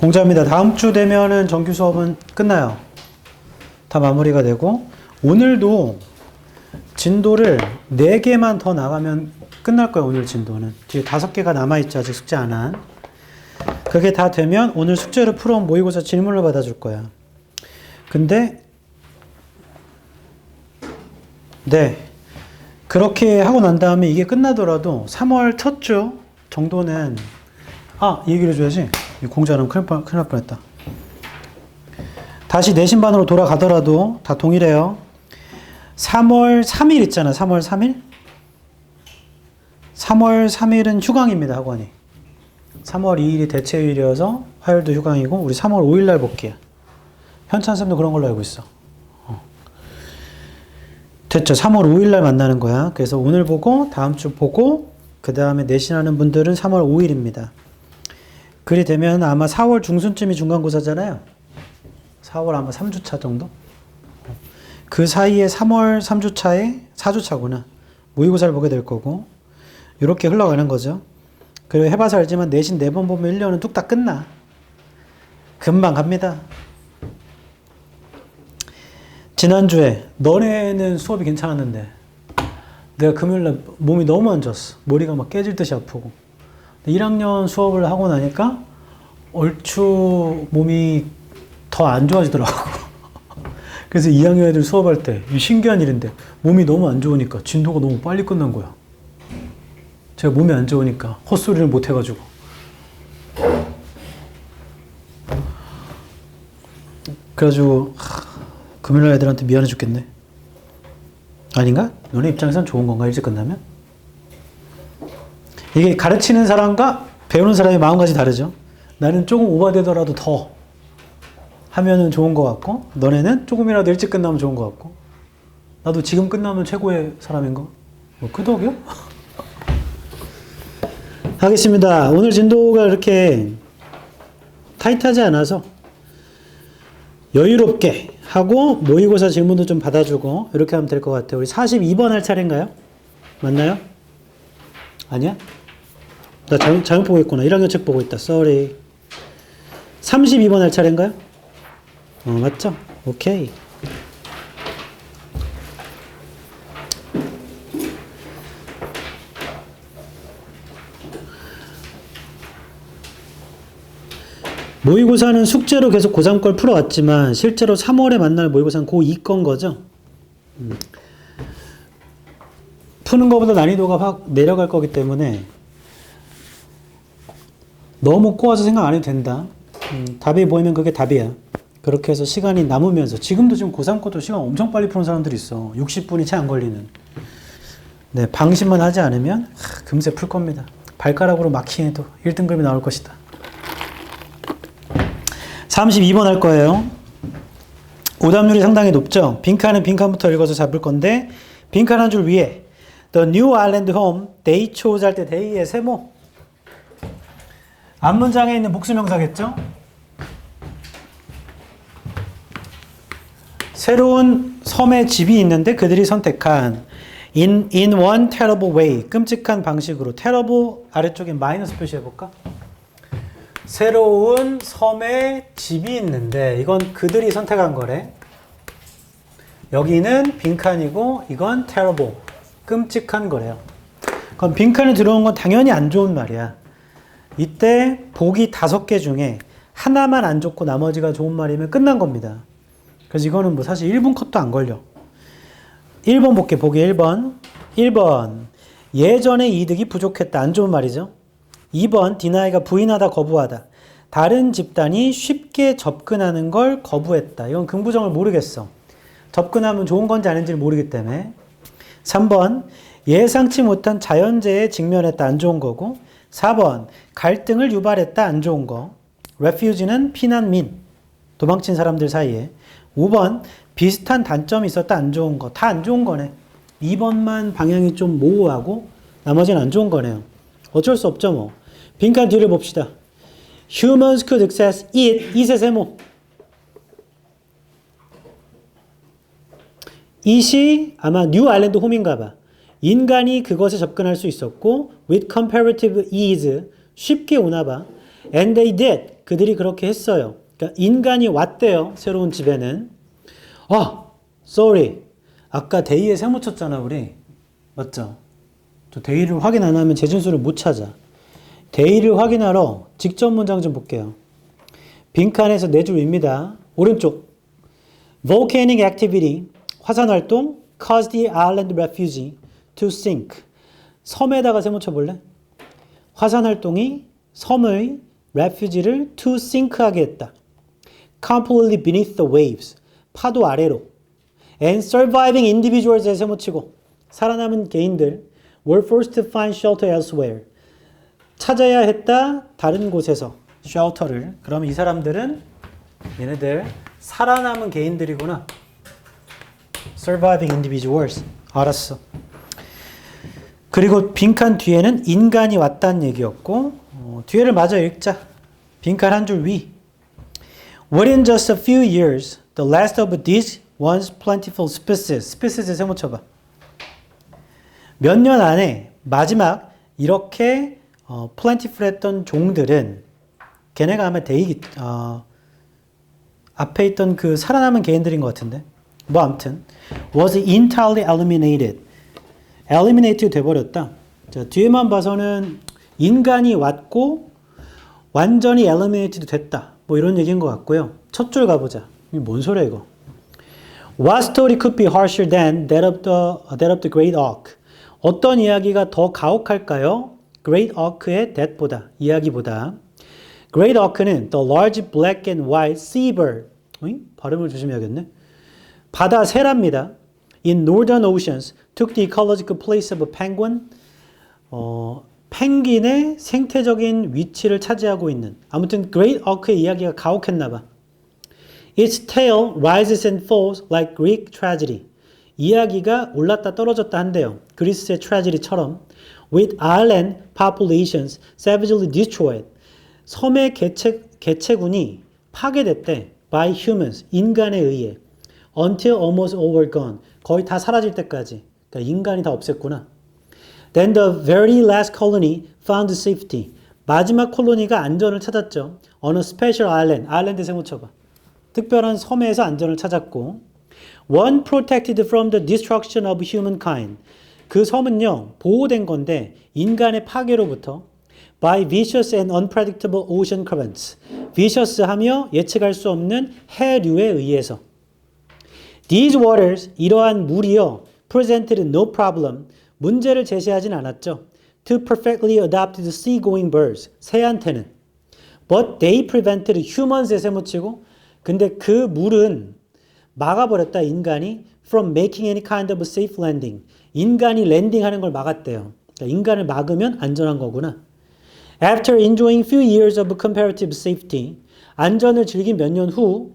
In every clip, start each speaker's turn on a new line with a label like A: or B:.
A: 공지합니다. 다음 주 되면은 정규 수업은 끝나요. 다 마무리가 되고, 오늘도 진도를 4개만 더 나가면 끝날 거예요. 오늘 진도는. 뒤에 5개가 남아있죠. 아직 숙제 안 한. 그게 다 되면 오늘 숙제를 풀어온 모의고사 질문을 받아줄 거야. 근데 네, 그렇게 하고 난 다음에 이게 끝나더라도 3월 첫 주 정도는 이 얘기를 해줘야지. 공지 안 하면 큰일 날 뻔했다. 다시 내신반으로 돌아가더라도 다 동일해요. 3월 3일 있잖아. 3월 3일? 3월 3일은 휴강입니다. 학원이. 3월 2일이 대체휴일이어서 화요일도 휴강이고 우리 3월 5일 날 복귀야. 현찬쌤도 그런 걸로 알고 있어. 됐죠. 3월 5일 날 만나는 거야. 그래서 오늘 보고 다음 주 보고 그 다음에 내신하는 분들은 3월 5일입니다. 그리 되면 아마 4월 중순쯤이 중간고사잖아요. 4월 아마 3주차 정도? 그 사이에 3월 3주차에 4주차구나. 모의고사를 보게 될 거고 이렇게 흘러가는 거죠. 그리고 해봐서 알지만 내신 4번 보면 1년은 뚝딱 끝나. 금방 갑니다. 지난주에 너네는 수업이 괜찮았는데 내가 금요일날 몸이 너무 안 좋았어. 머리가 막 깨질 듯이 아프고 1학년 수업을 하고 나니까 얼추 몸이 더 안 좋아지더라고. 그래서 2학년 애들 수업할 때 신기한 일인데 몸이 너무 안 좋으니까 진도가 너무 빨리 끝난 거야. 제가 몸이 안 좋으니까 헛소리를 못 해가지고. 그래가지고 금요일날 애들한테 미안해 죽겠네. 아닌가? 너네 입장에선 좋은 건가? 일찍 끝나면? 이게 가르치는 사람과 배우는 사람의 마음가짐이 다르죠. 나는 조금 오버되더라도 더 하면은 좋은 것 같고 너네는 조금이라도 일찍 끝나면 좋은 것 같고 나도 지금 끝나면 최고의 사람인가? 뭐 끄덕여? 하겠습니다. 오늘 진도가 이렇게 타이트하지 않아서 여유롭게 하고 모의고사 질문도 좀 받아주고 이렇게 하면 될 것 같아요. 우리 42번 할 차례인가요? 맞나요? 아니야? 나 잘못 보고 있구나. 1학년 책 보고 있다. Sorry. 32번 할 차례인가요? 맞죠? 오케이. 모의고사는 숙제로 계속 고3 걸 풀어왔지만 실제로 3월에 만날 모의고사는 고2 건 거죠. 푸는 것보다 난이도가 확 내려갈 거기 때문에 너무 꼬아서 생각 안 해도 된다. 답이 보이면 그게 답이야. 그렇게 해서 시간이 남으면서 지금도 지금 고3 것도 시간 엄청 빨리 푸는 사람들이 있어. 60분이 채 안 걸리는. 네, 방심만 하지 않으면 금세 풀 겁니다. 발가락으로 마킹 해도 1등급이 나올 것이다. 32번 할 거예요. 오답률이 상당히 높죠. 빈칸은 빈칸부터 읽어서 잡을 건데 빈칸 한 줄 위에 The new island home they chose 할 때 they의 세모 앞문장에 있는 복수명사겠죠? 새로운 섬에 집이 있는데 그들이 선택한 in one terrible way 끔찍한 방식으로 terrible 아래쪽에 마이너스 표시해볼까? 새로운 섬에 집이 있는데 이건 그들이 선택한 거래. 여기는 빈칸이고 이건 terrible 끔찍한 거래요. 그럼 빈칸에 들어온 건 당연히 안 좋은 말이야. 이때 보기 5개 중에 하나만 안 좋고 나머지가 좋은 말이면 끝난 겁니다. 그래서 이거는 뭐 사실 1분 컷도 안 걸려. 1번 볼게. 보기 1번. 1번 예전의 이득이 부족했다. 안 좋은 말이죠. 2번 디나이가 부인하다 거부하다. 다른 집단이 쉽게 접근하는 걸 거부했다. 이건 긍부정을 모르겠어. 접근하면 좋은 건지 아닌지를 모르기 때문에. 3번 예상치 못한 자연재해에 직면했다. 안 좋은 거고. 4번 갈등을 유발했다. 안 좋은 거. refugee는 피난민, 도망친 사람들 사이에. 5번 비슷한 단점이 있었다. 안 좋은 거. 다 안 좋은 거네. 2번만 방향이 좀 모호하고 나머지는 안 좋은 거네요. 어쩔 수 없죠 뭐. 빈칸 뒤를 봅시다. Humans could access it. it의 세모. it이 아마 뉴 아일랜드 홈인가 봐. 인간이 그것에 접근할 수 있었고 with comparative ease 쉽게 오나 봐. And they did. 그들이 그렇게 했어요. 그러니까 인간이 왔대요. 새로운 집에는. Sorry. 아까 데이에 세모 쳤잖아, 우리. 맞죠? 또 데이를 확인 안 하면 재진수를 못 찾아. 데이를 확인하러 직접 문장 좀 볼게요. 빈칸에서 네 줄 위입니다. 오른쪽. Volcanic activity. 화산 활동. Caused the island refugee to sink. 섬에다가 세모 쳐볼래? 화산 활동이 섬의 refugee를 to sink하게 했다. Completely beneath the waves. 파도 아래로. And surviving individuals에 세모 치고 살아남은 개인들 were forced to find shelter elsewhere. 찾아야 했다. 다른 곳에서 shelter를. 그럼 이 사람들은 얘네들 살아남은 개인들이구나. surviving individuals. 알았어. 그리고 빈칸 뒤에는 인간이 왔다는 얘기였고 뒤에를 마저 읽자. 빈칸 한 줄 위. Within just a few years, the last of these once plentiful species. species에 세모 쳐봐. 몇 년 안에 마지막 이렇게 plentiful했던 종들은 걔네가 아마 앞에 있던 그 살아남은 개인들인 것 같은데 뭐 아무튼 was entirely eliminated 돼버렸다. 자, 뒤에만 봐서는 인간이 왔고 완전히 eliminated 됐다. 뭐 이런 얘기인 것 같고요. 첫 줄 가보자. 이게 뭔 소리야 이거. What story could be harsher than that of the Great Auk? 어떤 이야기가 더 가혹할까요? Great Auk의 that보다, 이야기보다. Great Auk는 the large black and white seabird. 발음을 조심해야겠네. 바다 새랍니다. In northern oceans took the ecological place of a penguin. 펭귄의 생태적인 위치를 차지하고 있는. 아무튼 Great Auk의 이야기가 가혹했나 봐. Its tale rises and falls like Greek tragedy. 이야기가 올랐다 떨어졌다 한대요. 그리스의 트래지디처럼. With island populations savagely destroyed. 섬의 개체군이 파괴됐대. By humans. 인간에 의해. Until almost overgone. 거의 다 사라질 때까지. 그러니까 인간이 다 없앴구나. Then the very last colony found safety. 마지막 콜로니가 안전을 찾았죠. On a special island. 아일랜드 세모 쳐봐. 특별한 섬에서 안전을 찾았고 One protected from the destruction of humankind. 그 섬은요 보호된 건데 인간의 파괴로부터 by vicious and unpredictable ocean currents. vicious하며 예측할 수 없는 해류에 의해서. These waters, 이러한 물이요 presented no problem. 문제를 제시하진 않았죠. To perfectly adapted sea-going birds. 새한테는. But they prevented humans에 세모치고 근데 그 물은 막아버렸다 인간이 from making any kind of safe landing. 인간이 랜딩하는 걸 막았대요. 그러니까 인간을 막으면 안전한 거구나. After enjoying few years of comparative safety, 안전을 즐긴 몇 년 후,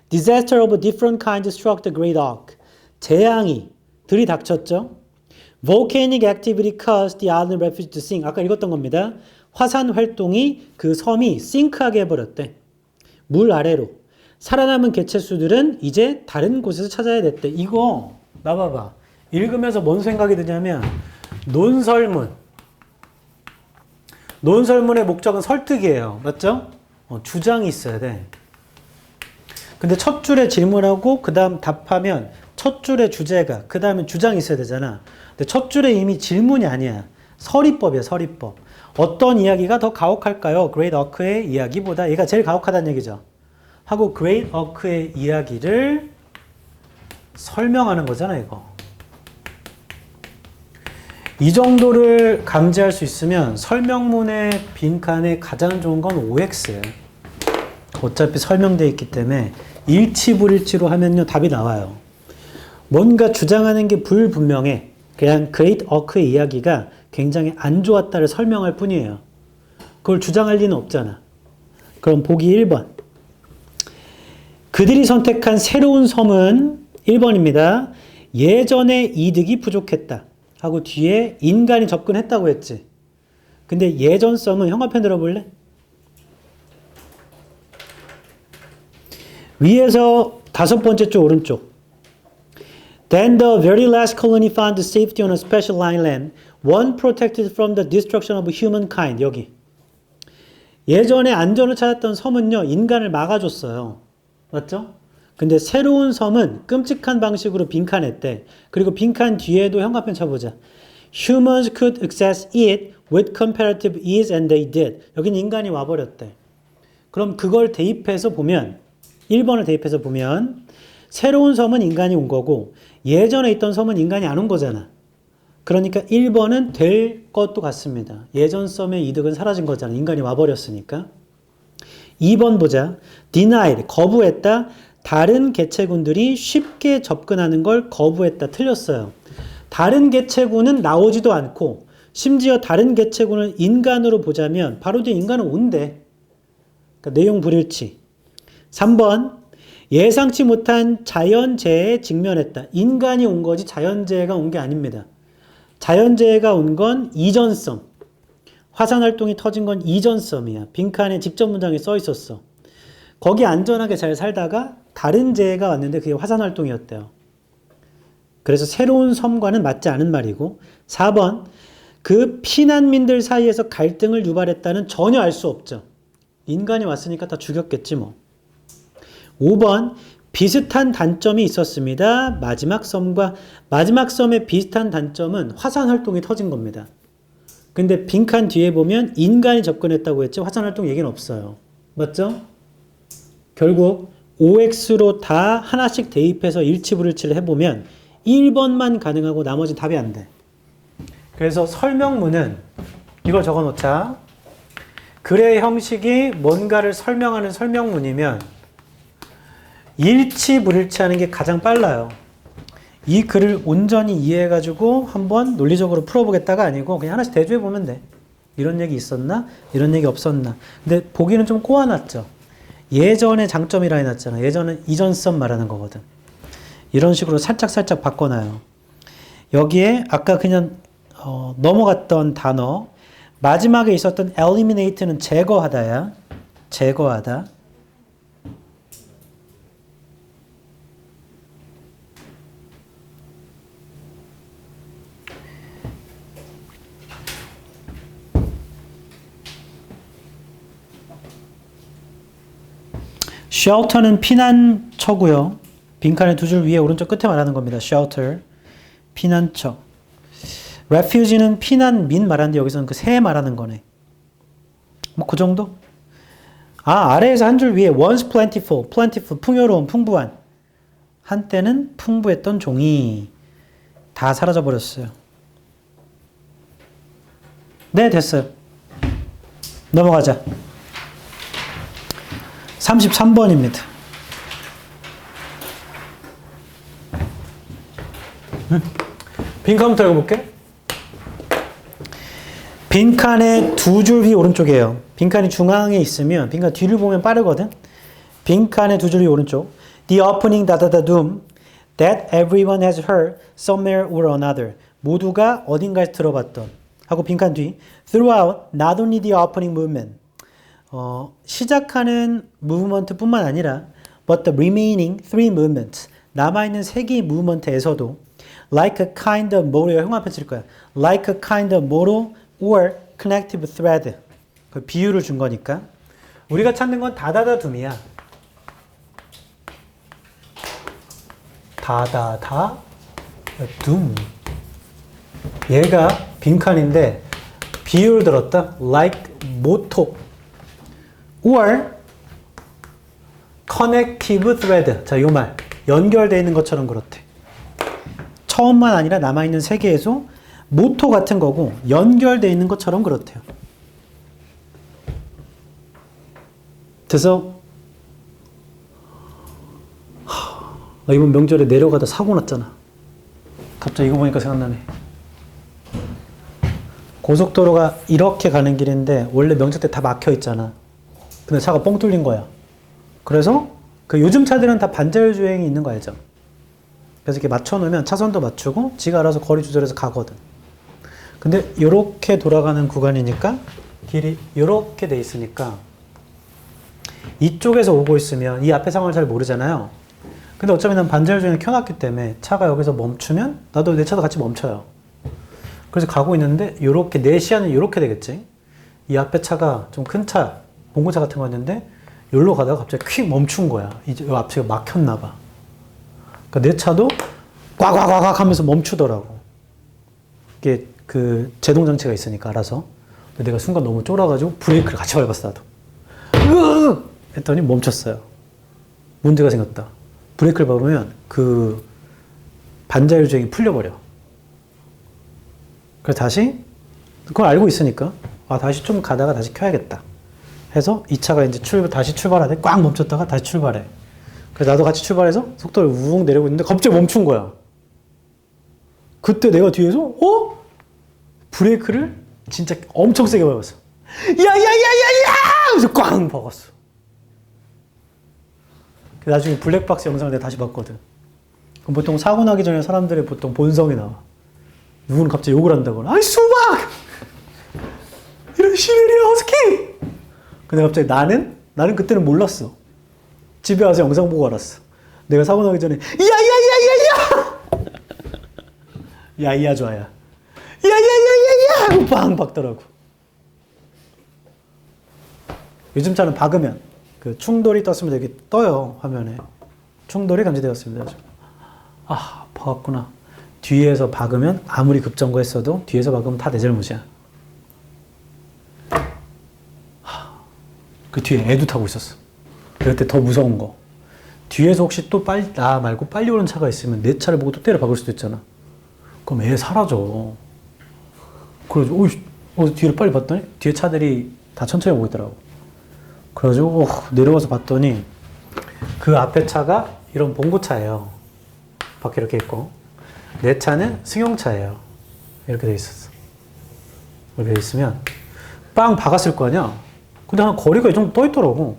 A: disaster of a different kind struck the Great Auk. 재앙이 들이닥쳤죠. Volcanic activity caused the island refuge to sink. 아까 읽었던 겁니다. 화산 활동이 그 섬이 싱크하게 해버렸대. 물 아래로. 살아남은 개체수들은 이제 다른 곳에서 찾아야 됐대. 이거 나봐봐. 읽으면서 뭔 생각이 드냐면 논설문. 논설문의 목적은 설득이에요. 맞죠? 주장이 있어야 돼. 근데 첫 줄에 질문하고 그 다음 답하면 첫 줄에 주제가 그 다음에 주장이 있어야 되잖아. 근데 첫 줄에 이미 질문이 아니야. 서리법이야. 서리법. 어떤 이야기가 더 가혹할까요? Great Auk의 이야기보다. 얘가 제일 가혹하다는 얘기죠. 하고 Great Auk의 이야기를 설명하는 거잖아 이거. 이 정도를 감지할 수 있으면 설명문의 빈칸에 가장 좋은 건 OX예요. 어차피 설명되어 있기 때문에 일치불일치로 하면요 답이 나와요. 뭔가 주장하는 게 불분명해. 그냥 Great Auk의 이야기가 굉장히 안 좋았다를 설명할 뿐이에요. 그걸 주장할 리는 없잖아. 그럼 보기 1번. 그들이 선택한 새로운 섬은 1번입니다. 예전의 이득이 부족했다. 하고 뒤에 인간이 접근했다고 했지. 근데 예전 섬은 형광펜 들어볼래? 위에서 다섯 번째 쪽 오른쪽. Then the very last colony found safety on a special island, one protected from the destruction of humankind. 여기. 예전에 안전을 찾았던 섬은요, 인간을 막아줬어요. 맞죠? 근데 새로운 섬은 끔찍한 방식으로 빈칸했대. 그리고 빈칸 뒤에도 형광펜 쳐보자. Humans could access it with comparative ease and they did. 여긴 인간이 와버렸대. 그럼 그걸 대입해서 보면 1번을 대입해서 보면 새로운 섬은 인간이 온 거고 예전에 있던 섬은 인간이 안 온 거잖아. 그러니까 1번은 될 것도 같습니다. 예전 섬의 이득은 사라진 거잖아. 인간이 와버렸으니까. 2번 보자. denied, 거부했다. 다른 개체군들이 쉽게 접근하는 걸 거부했다. 틀렸어요. 다른 개체군은 나오지도 않고 심지어 다른 개체군을 인간으로 보자면 바로 뒤에 인간은 온대. 그러니까 내용 불일치. 3번 예상치 못한 자연재해에 직면했다. 인간이 온 거지 자연재해가 온 게 아닙니다. 자연재해가 온 건 이전섬. 화산활동이 터진 건 이전섬이야. 빈칸에 직접 문장에 써 있었어. 거기 안전하게 잘 살다가 다른 재해가 왔는데 그게 화산활동이었대요. 그래서 새로운 섬과는 맞지 않은 말이고 4번 그 피난민들 사이에서 갈등을 유발했다는 전혀 알 수 없죠. 인간이 왔으니까 다 죽였겠지 뭐. 5번 비슷한 단점이 있었습니다. 마지막 섬의 비슷한 단점은 화산활동이 터진 겁니다. 근데 빈칸 뒤에 보면 인간이 접근했다고 했지 화산활동 얘기는 없어요. 맞죠? 결국 OX로 다 하나씩 대입해서 일치불일치를 해보면 1번만 가능하고 나머지 답이 안 돼. 그래서 설명문은 이걸 적어놓자. 글의 형식이 뭔가를 설명하는 설명문이면 일치불일치하는 게 가장 빨라요. 이 글을 온전히 이해해가지고 한번 논리적으로 풀어보겠다가 아니고 그냥 하나씩 대조해보면 돼. 이런 얘기 있었나? 이런 얘기 없었나? 근데 보기는 좀 꼬아놨죠. 예전의 장점이라 해놨잖아. 예전은 이전섬 말하는 거거든. 이런 식으로 살짝 바꿔놔요. 여기에 아까 그냥 넘어갔던 단어 마지막에 있었던 eliminate는 제거하다야. 제거하다. shelter는 피난처고요. 빈칸의 두 줄 위에 오른쪽 끝에 말하는 겁니다. shelter, 피난처. refugee는 피난민 말하는데 여기서는 그 새 말하는 거네. 뭐 그 정도? 아래에서 한 줄 위에 once plentiful, 풍요로운, 풍부한. 한때는 풍부했던 종이 다 사라져 버렸어요. 네, 됐어요. 넘어가자. 33번입니다. 빈칸부터 읽어볼게. 빈칸의 두 줄 위 오른쪽이에요. 빈칸이 중앙에 있으면 빈칸 뒤를 보면 빠르거든. 빈칸의 두 줄 위 오른쪽. The opening doom that everyone has heard somewhere or another. 모두가 어딘가에서 들어봤던. 하고 빈칸 뒤. Throughout not only the opening movement. 시작하는 무브먼트뿐만 아니라 but the remaining three movements. 남아있는 세 개의 무브먼트에서도 like a kind of motto. 형광펜 칠 거야. like a kind of motto or connective thread. 그 비유를 준 거니까. 우리가 찾는 건 다다다 둠이야. 다다다 둠. 얘가 빈칸인데 비유를 들었다. like motto or connective thread. 자, 요 말. 연결되어 있는 것처럼 그렇대. 처음만 아니라 남아있는 세 개에서 모토 같은 거고 연결되어 있는 것처럼 그렇대요. 그래서 이번 명절에 내려가다 사고 났잖아. 갑자기 이거 보니까 생각나네. 고속도로가 이렇게 가는 길인데 원래 명절 때 다 막혀 있잖아. 근데 차가 뻥 뚫린 거야. 그래서 그 요즘 차들은 다 반자율 주행이 있는 거 알죠? 그래서 이렇게 맞춰놓으면 차선도 맞추고 지가 알아서 거리 조절해서 가거든. 근데 이렇게 돌아가는 구간이니까 길이 이렇게 돼 있으니까 이쪽에서 오고 있으면 이 앞에 상황을 잘 모르잖아요. 근데 어차피 난 반자율 주행을 켜놨기 때문에 차가 여기서 멈추면 나도 내 차도 같이 멈춰요. 그래서 가고 있는데 요렇게 내 시야는 이렇게 되겠지. 이 앞에 차가 좀 큰 차 봉고차 같은 거였는데 여기로 가다가 갑자기 퀵 멈춘 거야. 이제 앞차가 막혔나 봐. 그러니까 내 차도 꽉꽉꽉 하면서 멈추더라고. 이게 그 제동 장치가 있으니까 알아서. 내가 순간 너무 쫄아가지고 브레이크를 같이 밟았어 나도. 으으! 했더니 멈췄어요. 문제가 생겼다. 브레이크를 밟으면 그 반자율 주행이 풀려버려. 그래서 다시 그걸 알고 있으니까 다시 좀 가다가 다시 켜야겠다 해서 이 차가 이제 다시 출발하되 꽉 멈췄다가 다시 출발해. 그래서 나도 같이 출발해서 속도를 우웅 내려고 있는데 갑자기 멈춘 거야. 그때 내가 뒤에서 브레이크를 진짜 엄청 세게 밟았어. 야야야야야! 그래서 꽝 박았어. 나중에 블랙박스 영상을 내가 다시 봤거든. 그럼 보통 사고 나기 전에 사람들의 보통 본성이 나와. 누구는 갑자기 욕을 한다거나, 아이 수박! 이런 시베리아 허스키! 근데 갑자기 나는 그때는 몰랐어. 집에 와서 영상 보고 알았어. 내가 사고 나기 전에 야야야야야! 야이야 좋아야. 야야야야야! 하고 빵 박더라고. 요즘 차는 박으면 그 충돌이 떴으면 되게 떠요 화면에. 충돌이 감지되었습니다. 박았구나. 뒤에서 박으면 아무리 급정거했어도 뒤에서 박으면 다 내 잘못이야. 그 뒤에 애도 타고 있었어. 그때 더 무서운 거. 뒤에서 혹시 또 나 말고 빨리 오는 차가 있으면 내 차를 보고 또 때려 박을 수도 있잖아. 그럼 애 사라져. 그래가지고 뒤를 빨리 봤더니 뒤에 차들이 다 천천히 오고 있더라고. 그래가지고 내려와서 봤더니 그 앞에 차가 이런 봉고차예요. 밖에 이렇게 있고 내 차는 승용차예요. 이렇게 돼 있었어. 이렇게 돼 있으면 빵 박았을 거 아니야. 근데 한 거리가 이 정도 떠 있더라고.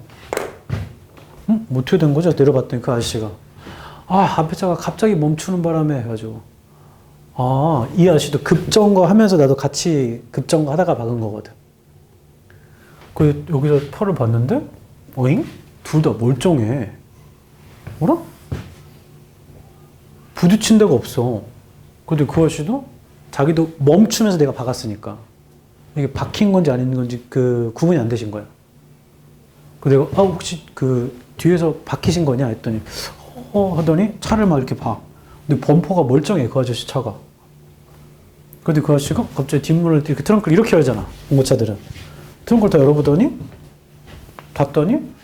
A: 뭐 어떻게 된 거죠? 내려봤더니 그 아저씨가 앞에 차가 갑자기 멈추는 바람에 해가지고 이 아저씨도 급정거 하면서 나도 같이 급정거 하다가 박은 거거든. 그 여기서 털을 봤는데 어잉? 둘 다 멀쩡해. 뭐라? 부딪힌 데가 없어. 근데 그 아저씨도 자기도 멈추면서 내가 박았으니까 이게 박힌 건지 아닌 건지 그 구분이 안 되신 거야. 그 내가 혹시 그 뒤에서 박히신 거냐 했더니 하더니 차를 막 이렇게 봐. 근데 범퍼가 멀쩡해 그 아저씨 차가. 근데 그 아저씨가 갑자기 뒷문을 이렇게 트렁크를 이렇게 열잖아. 봉고차들은. 트렁크를 다 열어보더니 봤더니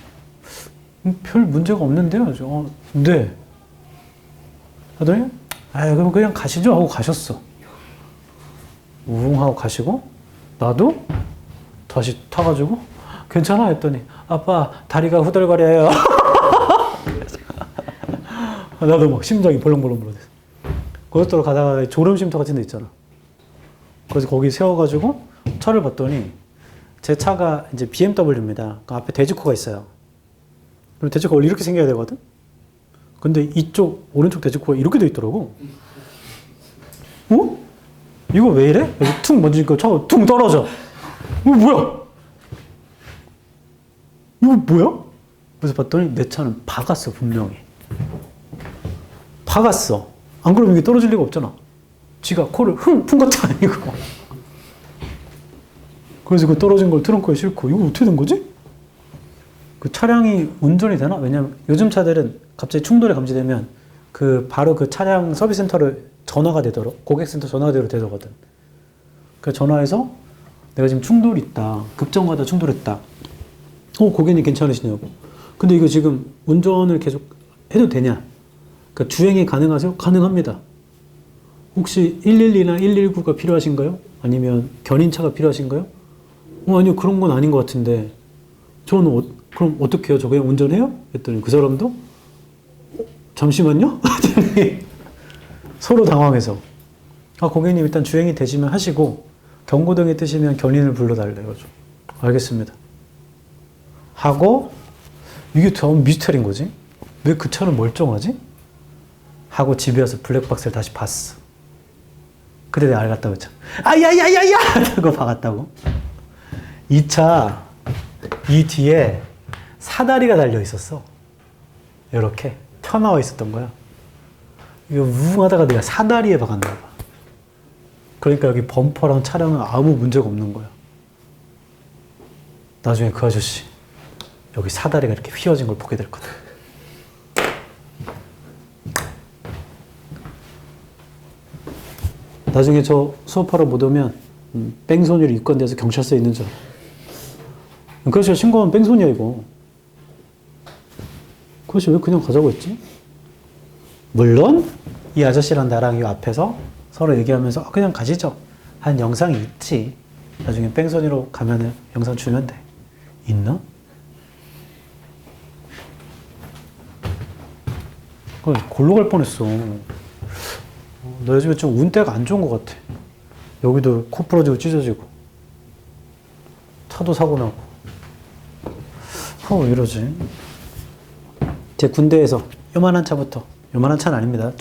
A: 별 문제가 없는데요. 네. 하더니 그럼 그냥 가시죠 하고 가셨어. 우웅 하고 가시고 나도 다시 타가지고 괜찮아 했더니 아빠 다리가 후덜거려요. 나도 막 심장이 벌렁벌렁 됐어. 고속도로 가다가 졸음쉼터 같은 데 있잖아. 그래서 거기 세워가지고 차를 봤더니 제 차가 이제 BMW입니다. 그 앞에 대지코가 있어요. 그리고 대지코가 원래 이렇게 생겨야 되거든? 근데 이쪽 오른쪽 대지코가 이렇게 돼 있더라고. 이거 왜 이래? 여기 퉁 먼지니까 차가 퉁 떨어져. 뭐야? 이거 뭐야? 그래서 봤더니 내 차는 박았어 분명히. 박았어. 안 그러면 이게 떨어질 리가 없잖아. 지가 코를 푼 것도 아니고. 그래서 그 떨어진 걸 트렁크에 싣고 이거 어떻게 된 거지? 그 차량이 운전이 되나? 왜냐면 요즘 차들은 갑자기 충돌이 감지되면 바로 그 차량 서비스 센터를 전화가 되도록 고객센터 전화가 되거든. 그래서 전화해서 내가 지금 충돌이 있다. 급정거하다 충돌했다. 고객님 괜찮으시냐고. 근데 이거 지금 운전을 계속 해도 되냐? 그러니까 주행이 가능하세요? 가능합니다. 혹시 112나 119가 필요하신가요? 아니면 견인차가 필요하신가요? 아니요 그런 건 아닌 것 같은데 저는 그럼 어떻게 해요? 저 그냥 운전해요? 했더니 그 사람도 잠시만요? 서로 당황해서 고객님 일단 주행이 되시면 하시고 경고등이 뜨시면 견인을 불러달래요. 알겠습니다. 하고 이게 더 미스터리인 거지? 왜 그 차는 멀쩡하지? 하고 집에 와서 블랙박스를 다시 봤어. 그때 내가 알았다고 했잖아. 야야야야! 하고 박았다고. 이 차, 이 뒤에 사다리가 달려 있었어. 이렇게 펴나와 있었던 거야. 이거 우웅하다가 내가 사다리에 박았나 봐. 그러니까 여기 범퍼랑 차량은 아무 문제가 없는 거야. 나중에 그 아저씨 여기 사다리가 이렇게 휘어진 걸 보게 될 거다. 나중에 저 수업하러 못 오면 뺑소니로 입건돼서 경찰서에 있는 줄 알아. 그래서 신고하면 뺑소니야 이거. 그래서 왜 그냥 가자고 했지? 물론 이 아저씨랑 나랑 이 앞에서 서로 얘기하면서 그냥 가시죠 한 영상이 있지. 나중에 뺑소니로 가면은 영상 주면 돼. 있나? 골로 갈 뻔했어. 너 요즘에 좀 운때가 안 좋은 것 같아. 여기도 코 부러지고 찢어지고 차도 사고 나고. 왜 이러지? 제 군대에서 요만한 차부터, 요만한 차는 아닙니다.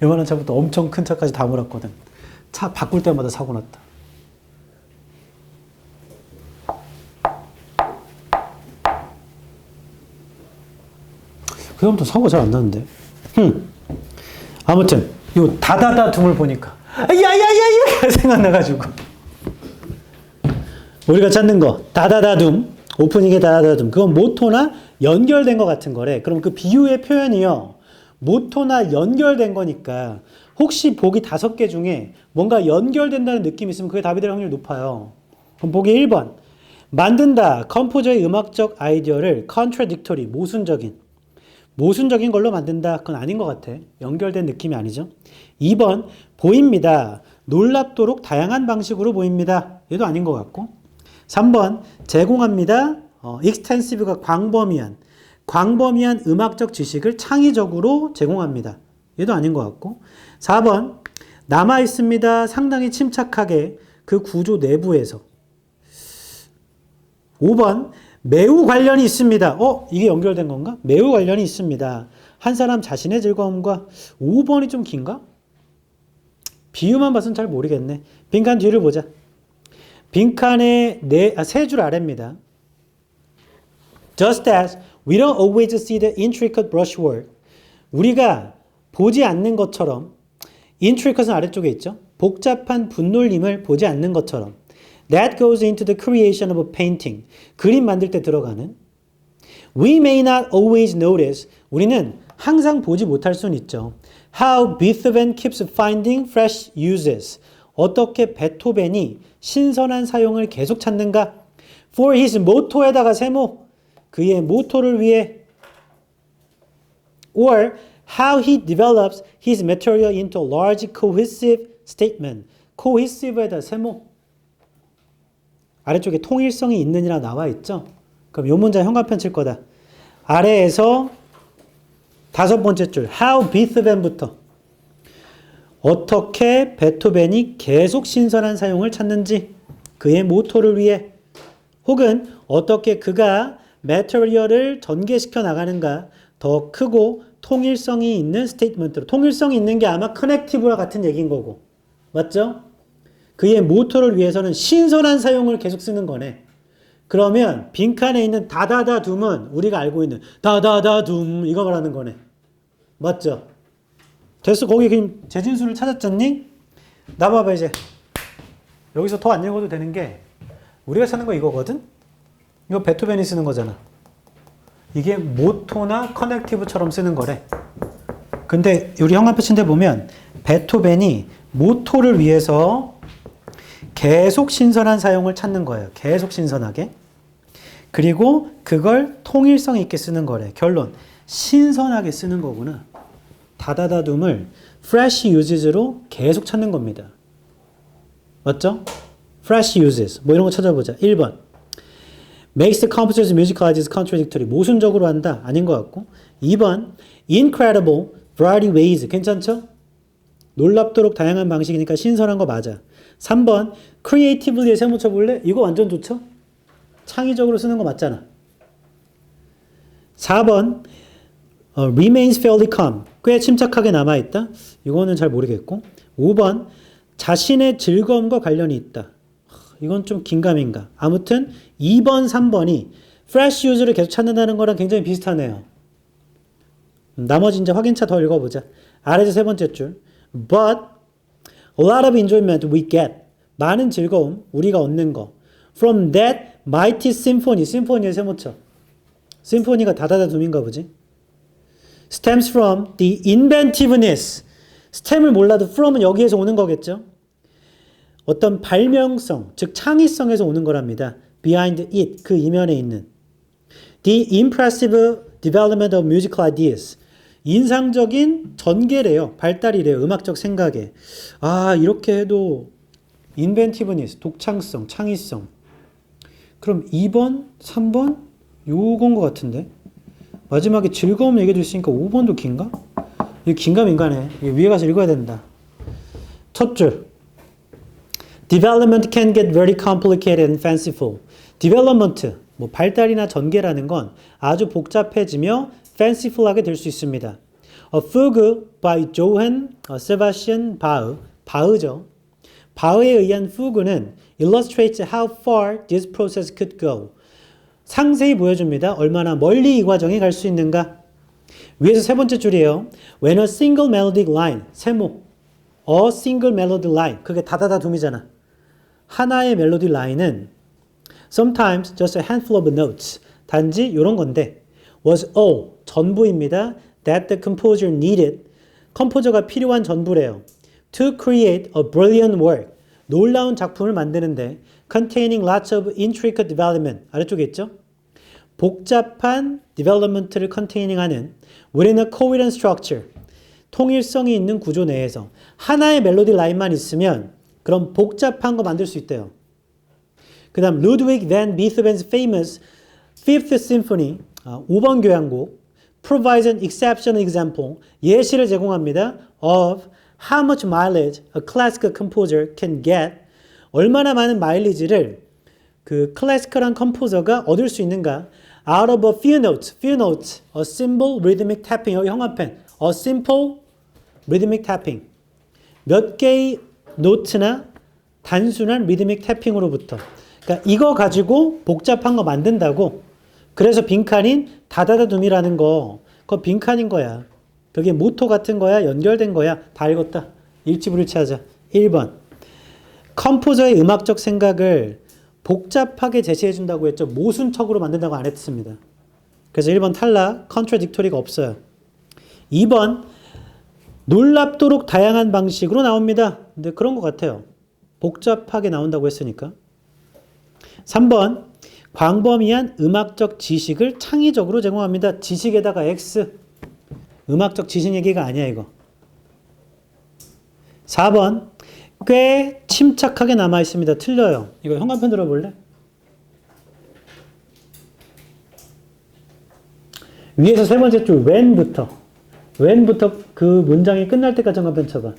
A: 요만한 차부터 엄청 큰 차까지 다 몰았거든. 차 바꿀 때마다 사고 났다. 그다음부터 사고가 잘 안 나는데. 아무튼 요 다다다 둠을 보니까 야야야야 생각나가지고 우리가 찾는 거 다다다 둠, 오프닝의 다다다 둠, 그건 모토나 연결된 것 같은 거래. 그럼 그 비유의 표현이요, 모토나 연결된 거니까 혹시 보기 5개 중에 뭔가 연결된다는 느낌이 있으면 그게 답이 될 확률이 높아요. 그럼 보기 1번, 만든다, 컴포저의 음악적 아이디어를 contradictory, 모순적인 걸로 만든다. 그건 아닌 것 같아. 연결된 느낌이 아니죠. 2번, 보입니다. 놀랍도록 다양한 방식으로 보입니다. 얘도 아닌 것 같고. 3번, 제공합니다. extensive가 광범위한 음악적 지식을 창의적으로 제공합니다. 얘도 아닌 것 같고. 4번, 남아있습니다. 상당히 침착하게 그 구조 내부에서. 5번, 매우 관련이 있습니다. 이게 연결된 건가? 매우 관련이 있습니다. 한 사람 자신의 즐거움과. 5번이 좀 긴가? 비유만 봐서는 잘 모르겠네. 빈칸 뒤를 보자. 빈칸의 3줄 아래입니다. Just as we don't always see the intricate brushwork. 우리가 보지 않는 것처럼, intricate는 아래쪽에 있죠. 복잡한 붓놀림을 보지 않는 것처럼. That goes into the creation of a painting. 그림 만들 때 들어가는. We may not always notice. 우리는 항상 보지 못할 수는 있죠. How Beethoven keeps finding fresh uses. 어떻게 베토벤이 신선한 사용을 계속 찾는가? For his motto에다가 세모. 그의 모토를 위해. Or how he develops his material into a large cohesive statement. cohesive에다 세모. 아래쪽에 통일성이 있느니라 나와 있죠. 그럼 요 문장 현관편 칠 거다. 아래에서 5번째 줄 How Beethoven부터 어떻게 베토벤이 계속 신선한 사용을 찾는지, 그의 모토를 위해, 혹은 어떻게 그가 매터리얼을 전개시켜 나가는가, 더 크고 통일성이 있는 스테이트먼트로. 통일성이 있는 게 아마 커넥티브와 같은 얘기인 거고, 맞죠? 그의 모토를 위해서는 신선한 사용을 계속 쓰는 거네. 그러면 빈칸에 있는 다다다 둠은 우리가 알고 있는 다다다 둠 이거 말하는 거네. 맞죠? 됐어. 거기 그럼 재진수를 찾았잖니? 나봐봐 이제. 여기서 더 안 읽어도 되는 게 우리가 찾는 거 이거거든? 이거 베토벤이 쓰는 거잖아. 이게 모토나 커넥티브처럼 쓰는 거래. 근데 우리 현관표 친데 보면 베토벤이 모토를 위해서 계속 신선한 사용을 찾는 거예요. 계속 신선하게. 그리고 그걸 통일성 있게 쓰는 거래. 결론. 신선하게 쓰는 거구나. 다다다둠을 fresh uses로 계속 찾는 겁니다. 맞죠? fresh uses. 뭐 이런 거 찾아보자. 1번. makes the composer's musical ideas contradictory. 모순적으로 한다. 아닌 것 같고. 2번. incredible variety ways. 괜찮죠? 놀랍도록 다양한 방식이니까 신선한 거 맞아. 3번 creatively에 세모 쳐볼래? 이거 완전 좋죠? 창의적으로 쓰는 거 맞잖아. 4번 remains fairly calm. 꽤 침착하게 남아있다. 이거는 잘 모르겠고. 5번 자신의 즐거움과 관련이 있다. 이건 좀 긴가민가. 아무튼 2번, 3번이 fresh use를 계속 찾는다는 거랑 굉장히 비슷하네요. 나머지 이제 확인차 더 읽어보자. 아래서 3번째 줄. But a lot of enjoyment we get. 많은 즐거움, 우리가 얻는 거. From that Mighty Symphony, 심포니의 세모쳐. 심포니가 다다다둠인가 보지. Stems from the inventiveness. stem을 몰라도 from은 여기에서 오는 거겠죠. 어떤 발명성, 즉 창의성에서 오는 거랍니다. Behind it, 그 이면에 있는. The impressive development of musical ideas. 인상적인 전개래요. 발달이래요. 음악적 생각에. 아, 이렇게 해도 inventiveness, 독창성, 창의성. 그럼 2번, 3번? 요건 것 같은데. 마지막에 즐거움 얘기해 주시니까 5번도 긴가? 이거 긴가민가네. 이거 위에 가서 읽어야 된다. 첫 줄. Development can get very complicated and fanciful. Development, 뭐 발달이나 전개라는 건 아주 복잡해지며 fanciful하게 될 수 있습니다. A Fugue by Johann Sebastian Bach, 바흐죠. 바흐에 의한 fugue는 illustrates how far this process could go. 상세히 보여줍니다. 얼마나 멀리 이 과정이 갈 수 있는가. 위에서 세 번째 줄이에요. When a single melodic line, 세모. A single melody line, 그게 다다다둠이잖아. 하나의 멜로디 라인은 sometimes just a handful of notes, 단지 이런 건데 was all, 전부입니다. That the composer needed, 컴포저가 필요한 전부래요. To create a brilliant work, 놀라운 작품을 만드는데 containing lots of intricate development, 아래쪽에 있죠? 복잡한 development를 containing-하는 within a coherent structure, 통일성이 있는 구조 내에서 하나의 멜로디 라인만 있으면 그럼 복잡한 거 만들 수 있대요. 그 다음 Ludwig van Beethoven's famous Fifth Symphony, 5번 교향곡 provides an exceptional example, 예시를 제공합니다. of how much mileage a classical composer can get, 얼마나 많은 마일리지를 그 클래시컬한 컴포저가 얻을 수 있는가. out of a few notes, a simple rhythmic tapping, 여기 형광펜, a simple rhythmic tapping, 몇 개의 노트나 단순한 리드믹 태핑으로부터. 그러니까 이거 가지고 복잡한 거 만든다고. 그래서 빈칸인 다다다둠이라는 거, 그거 빈칸인 거야. 그게 모토 같은 거야, 연결된 거야. 다 읽었다. 일치불일치하자. 1번. 컴포저의 음악적 생각을 복잡하게 제시해 준다고 했죠. 모순적으로 만든다고 안 했습니다. 그래서 1번 탈락, contradictory가 없어요. 2번. 놀랍도록 다양한 방식으로 나옵니다. 근데 그런 것 같아요. 복잡하게 나온다고 했으니까. 3번. 광범위한 음악적 지식을 창의적으로 제공합니다. 지식에다가 X. 음악적 지식 얘기가 아니야, 이거. 4번. 꽤 침착하게 남아있습니다. 틀려요. 이거 형광펜 들어볼래? 위에서 세 번째 줄, when부터 그 문장이 끝날 때까지 한번 쳐봐.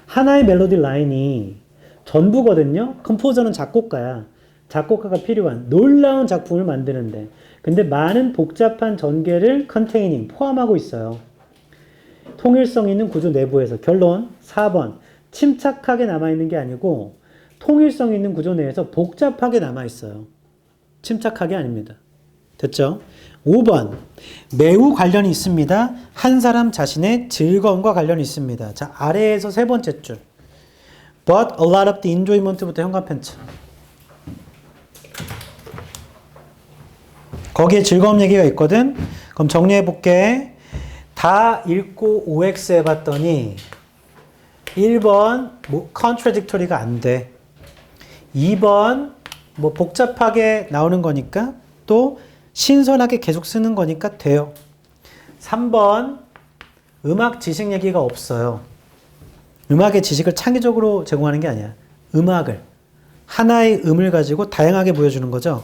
A: 하나의 멜로디 라인이 전부거든요. 컴포저는 작곡가야. 작곡가가 필요한 놀라운 작품을 만드는데, 근데 많은 복잡한 전개를 컨테이닝, 포함하고 있어요. 통일성 있는 구조 내부에서. 결론 4번. 침착하게 남아있는 게 아니고 통일성 있는 구조 내에서 복잡하게 남아있어요. 침착하게 아닙니다. 됐죠? 5번. 매우 관련이 있습니다. 한 사람 자신의 즐거움과 관련이 있습니다. 자, 아래에서 세 번째 줄. But a lot of the enjoyment부터 형광펜 쳐. 거기에 즐거움 얘기가 있거든. 그럼 정리해 볼게. 다 읽고 OX 해봤더니 1번 뭐 contradictory가 안 돼. 2번 뭐 복잡하게 나오는 거니까 또 신선하게 계속 쓰는 거니까 돼요. 3번 음악 지식 얘기가 없어요. 음악의 지식을 창의적으로 제공하는 게 아니야. 음악을 하나의 음을 가지고 다양하게 보여주는 거죠.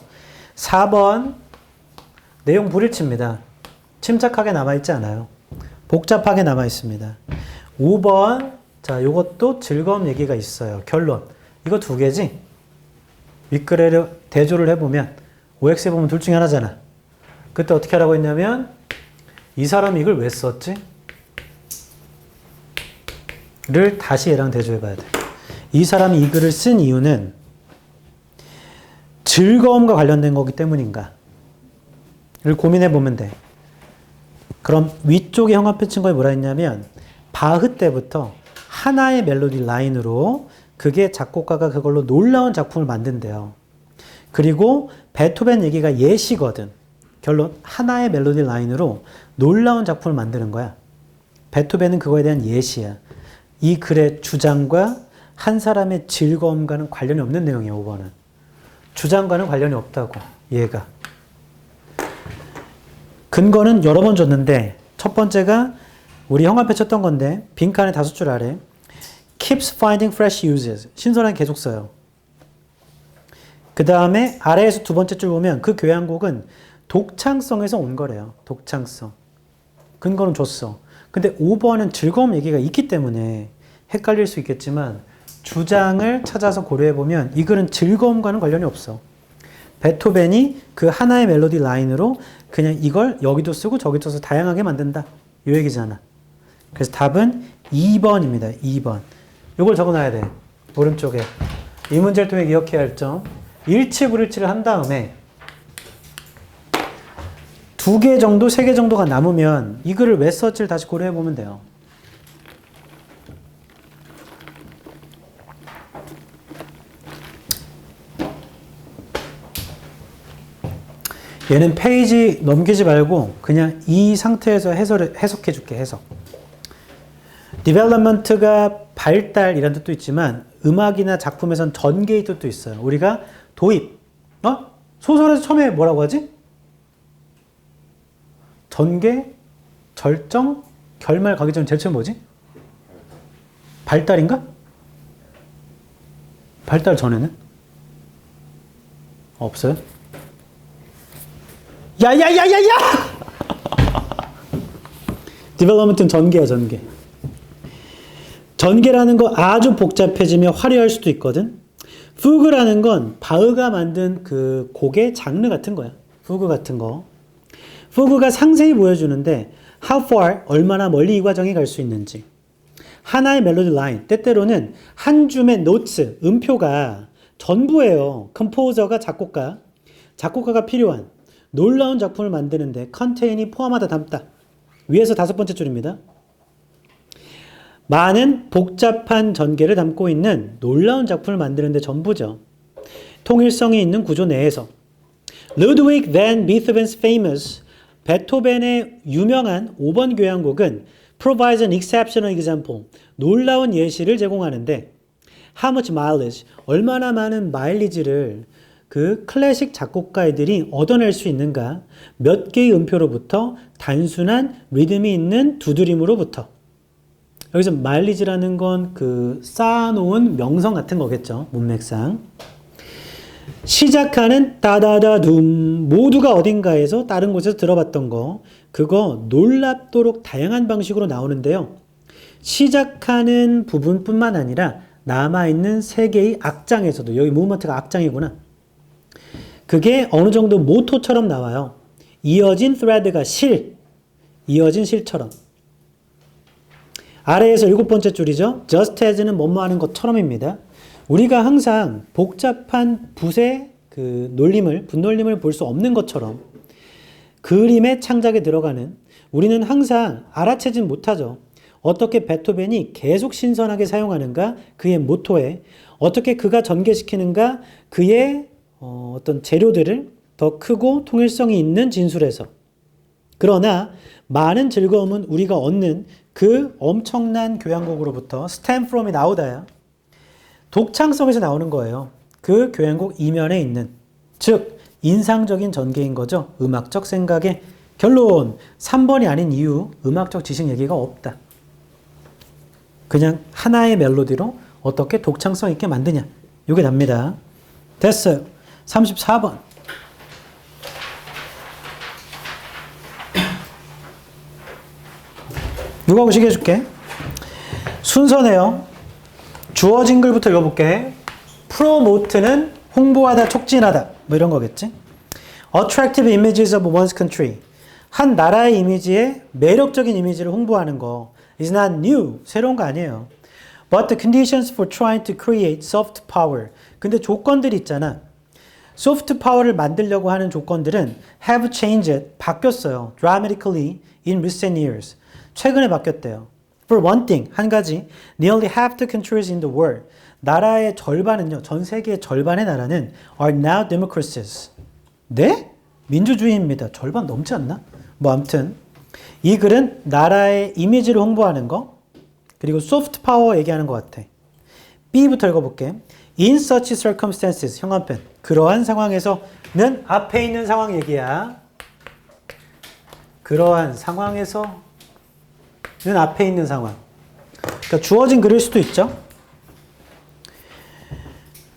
A: 4번 내용 불일치입니다. 침착하게 남아있지 않아요. 복잡하게 남아있습니다. 5번 자, 요것도 즐거움 얘기가 있어요. 결론 이거 두 개지? 윗글에 대조를 해보면 OX 해보면 둘 중에 하나잖아. 그때 어떻게 하라고 했냐면 이 사람이 이걸 왜 썼지? 를 다시 얘랑 대조해봐야 돼. 이 사람이 이 글을 쓴 이유는 즐거움과 관련된 거기 때문인가? 를 고민해보면 돼. 그럼 위쪽에 형광펜 친 거에 뭐라 했냐면 바흐 때부터 하나의 멜로디 라인으로 그게 작곡가가 그걸로 놀라운 작품을 만든대요. 그리고 베토벤 얘기가 예시거든. 결론 하나의 멜로디 라인으로 놀라운 작품을 만드는 거야. 베토벤은 그거에 대한 예시야. 이 글의 주장과 한 사람의 즐거움과는 관련이 없는 내용이야. 5번은. 주장과는 관련이 없다고. 얘가. 근거는 여러 번 줬는데 첫 번째가 우리 형 앞에 쳤던 건데 빈칸에 5줄 아래 keeps finding fresh uses. 신선하게 계속 써요. 그 다음에 아래에서 두 번째 줄 보면 그 교향곡은 독창성에서 온 거래요. 독창성. 근거는 줬어. 근데 5번은 즐거움 얘기가 있기 때문에 헷갈릴 수 있겠지만 주장을 찾아서 고려해보면 이 글은 즐거움과는 관련이 없어. 베토벤이 그 하나의 멜로디 라인으로 그냥 이걸 여기도 쓰고 저기도 써서 다양하게 만든다. 이 얘기잖아. 그래서 답은 2번입니다. 2번. 이걸 적어놔야 돼. 오른쪽에. 이 문제를 통해 기억해야 할 점. 일치 불일치를 한 다음에 2개 정도, 3개 정도가 남으면 이 글을 왜 썼지를 다시 고려해보면 돼요. 얘는 페이지 넘기지 말고 그냥 이 상태에서 해석해 줄게. 해석. development가 발달 이란 뜻도 있지만 음악이나 작품에선 전개의 뜻도 있어요. 우리가 도입. 소설에서 처음에 뭐라고 하지? 전개, 절정, 결말 가기 전에 제일 처음 뭐지? 발달인가? 발달 전에는? 없어요? 야야야야야! 디벨롭먼트는 전개야, 전개. 전개라는 거 아주 복잡해지면 화려할 수도 있거든. fugue라는 건 바흐가 만든 그 곡의 장르 같은 거야. fugue 같은 거. fugue가 상세히 보여주는데 how far, 얼마나 멀리 이 과정이 갈 수 있는지. 하나의 멜로디 라인, 때때로는 한 줌의 노트, 음표가 전부예요. 컴포저가 작곡가가 필요한 놀라운 작품을 만드는데 컨테인이 포함하다 담다. 위에서 5번째 줄입니다. 많은 복잡한 전개를 담고 있는 놀라운 작품을 만드는데 전부죠. 통일성이 있는 구조 내에서. Ludwig van Beethoven's famous 베토벤의 유명한 5번 교향곡은 provides an exceptional example. 놀라운 예시를 제공하는데 how much mileage, 얼마나 많은 마일리지를 그 클래식 작곡가들이 얻어낼 수 있는가? 몇 개의 음표로부터 단순한 리듬이 있는 두드림으로부터. 여기서 마일리지라는 건 그 쌓아놓은 명성 같은 거겠죠. 문맥상. 시작하는 따다다둠, 모두가 어딘가에서 다른 곳에서 들어봤던 거, 그거 놀랍도록 다양한 방식으로 나오는데요. 시작하는 부분뿐만 아니라 남아있는 3개의 악장에서도, 여기 무브먼트가 악장이구나. 그게 어느 정도 모토처럼 나와요. 이어진 thread가 이어진 실처럼. 아래에서 7번째 줄이죠. just as는 뭐뭐 하는 것처럼입니다. 우리가 항상 복잡한 붓의 그 분놀림을 볼 수 없는 것처럼 그림의 창작에 들어가는 우리는 항상 알아채진 못하죠. 어떻게 베토벤이 계속 신선하게 사용하는가? 그의 모토에 어떻게 그가 전개시키는가? 그의 어떤 재료들을 더 크고 통일성이 있는 진술에서. 그러나 많은 즐거움은 우리가 얻는 그 엄청난 교향곡으로부터 stem from이 나오다야. 독창성에서 나오는 거예요. 그 교향곡 이면에 있는, 즉 인상적인 전개인 거죠. 음악적 생각의 결론. 3번이 아닌 이유, 음악적 지식 얘기가 없다. 그냥 하나의 멜로디로 어떻게 독창성 있게 만드냐. 이게 답니다. 됐어요. 34번. 누가 보시게 해줄게. 순서네요. 주어진 글부터 읽어볼게. promote는 홍보하다, 촉진하다 뭐 이런 거겠지. attractive images of one's country. 한 나라의 이미지에 매력적인 이미지를 홍보하는 거. is not new. 새로운 거 아니에요. But the conditions for trying to create soft power. 근데 조건들이 있잖아. soft power를 만들려고 하는 조건들은 have changed. 바뀌었어요. dramatically in recent years. 최근에 바뀌었대요. For one thing, 한 가지, nearly half the countries in the world, 나라의 절반은요, 전 세계의 절반의 나라는 are now democracies. 네? 민주주의입니다. 절반 넘지 않나? 뭐 아무튼 이 글은 나라의 이미지를 홍보하는 거 그리고 소프트 파워 얘기하는 것 같아. B부터 읽어볼게. In such circumstances, 형한펜. 그러한 상황에서는 앞에 있는 상황 얘기야. 그러한 상황에서는 앞에 있는 상황. 그러니까 주어진 글일 수도 있죠.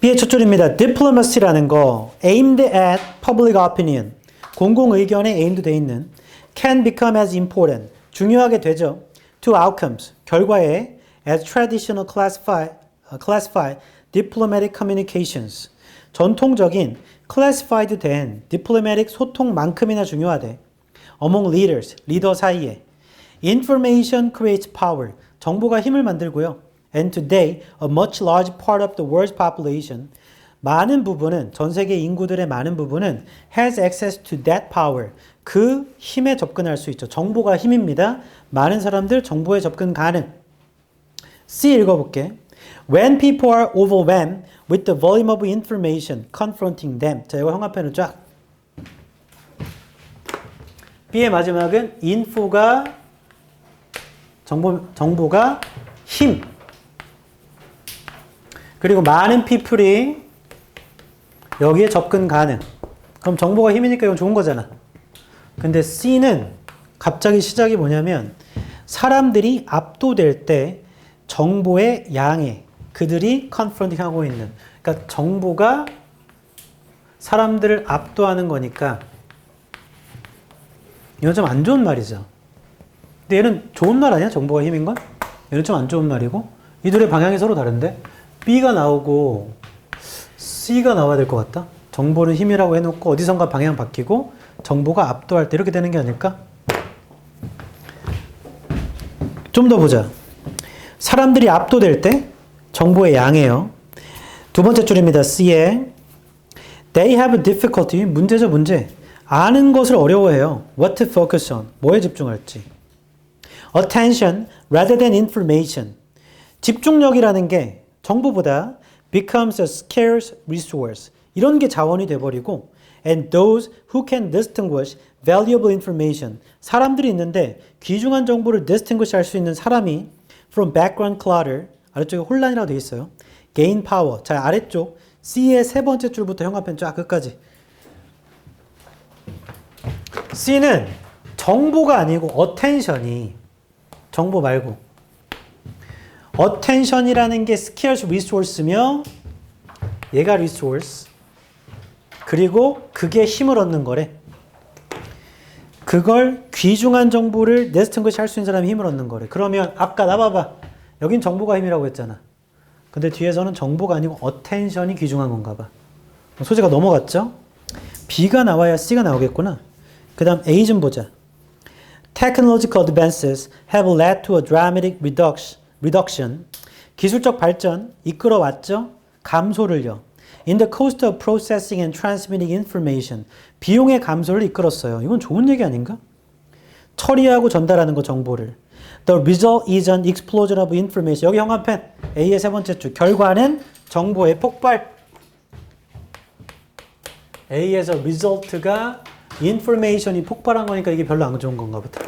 A: B의 첫 줄입니다. Diplomacy라는 거 aimed at public opinion. 공공의견에 aimed 돼 있는 can become as important. 중요하게 되죠. To outcomes. 결과에 as traditional classified diplomatic communications. 전통적인 classified 된 diplomatic 소통만큼이나 중요하대. Among leaders. 리더 사이에. Information creates power. 정보가 힘을 만들고요. And today, a much large part of the world's population, 많은 부분은, 전 세계 인구들의 많은 부분은 has access to that power. 그 힘에 접근할 수 있죠. 정보가 힘입니다. 많은 사람들 정보에 접근 가능. C 읽어볼게. When people are overwhelmed with the volume of information confronting them. 자, 이거 형광펜을 쫙. B의 마지막은 info가 정보가 힘. 그리고 많은 people이 여기에 접근 가능. 그럼 정보가 힘이니까 이건 좋은 거잖아. 근데 C는 갑자기 시작이 뭐냐면 사람들이 압도될 때 정보의 양에 그들이 컨프런팅 하고 있는. 그러니까 정보가 사람들을 압도하는 거니까 이건 좀 안 좋은 말이죠. 근데 얘는 좋은 말 아니야? 정보가 힘인 건? 얘는 좀 안 좋은 말이고 이 둘의 방향이 서로 다른데 B가 나오고 C가 나와야 될 것 같다. 정보는 힘이라고 해놓고 어디선가 방향 바뀌고 정보가 압도할 때 이렇게 되는 게 아닐까? 좀 더 보자. 사람들이 압도될 때 정보의 양이에요. 두 번째 줄입니다. C에 They have difficulty. 문제죠, 문제. 아는 것을 어려워해요. What to focus on. 뭐에 집중할지. Attention rather than information. 집중력이라는 게 정보보다 becomes a scarce resource. 이런 게 자원이 돼버리고 and those who can distinguish valuable information. 사람들이 있는데 귀중한 정보를 distinguish 할 수 있는 사람이 from background clutter. 아래쪽에 혼란이라고 되어 있어요. gain power. 자, 아래쪽 C의 세 번째 줄부터 형광펜 쫙 끝까지. C는 정보가 아니고 attention이 정보 말고 attention이라는 게 scarce resource며 얘가 resource 그리고 그게 힘을 얻는 거래. 그걸 귀중한 정보를 distinguish 할 수 있는 사람이 힘을 얻는 거래. 그러면 아까 나 봐봐. 여긴 정보가 힘이라고 했잖아. 근데 뒤에서는 정보가 아니고 attention이 귀중한 건가 봐. 소재가 넘어갔죠? B가 나와야 C가 나오겠구나. 그 다음 A 좀 보자. Technological advances have led to a dramatic reduction. 기술적 발전 이끌어왔죠? 감소를요. In the cost of processing and transmitting information. 비용의 감소를 이끌었어요. 이건 좋은 얘기 아닌가? 처리하고 전달하는 거 정보를. The result is an explosion of information. 여기 형광펜 A의 세 번째 줄. 결과는 정보의 폭발. A에서 result가 information이 폭발한 거니까 이게 별로 안 좋은 건가 보다.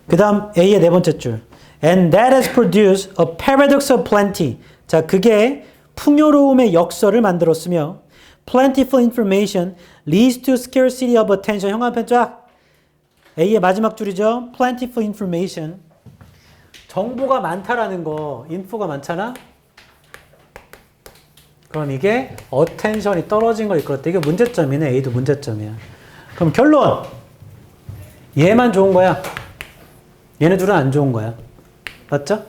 A: 그 다음 A의 네 번째 줄. And that has produced a paradox of plenty. 자, 그게 풍요로움의 역설을 만들었으며 plentiful information leads to scarcity of attention. 형광펜 쫙. A의 마지막 줄이죠. plentiful information. 정보가 많다라는 거, 인포가 많잖아? 그럼 이게 attention이 떨어진 걸 이끌었다. 이게 문제점이네. A도 문제점이야. 그럼 결론! 얘만 좋은 거야. 얘네 둘은 안 좋은 거야. 맞죠?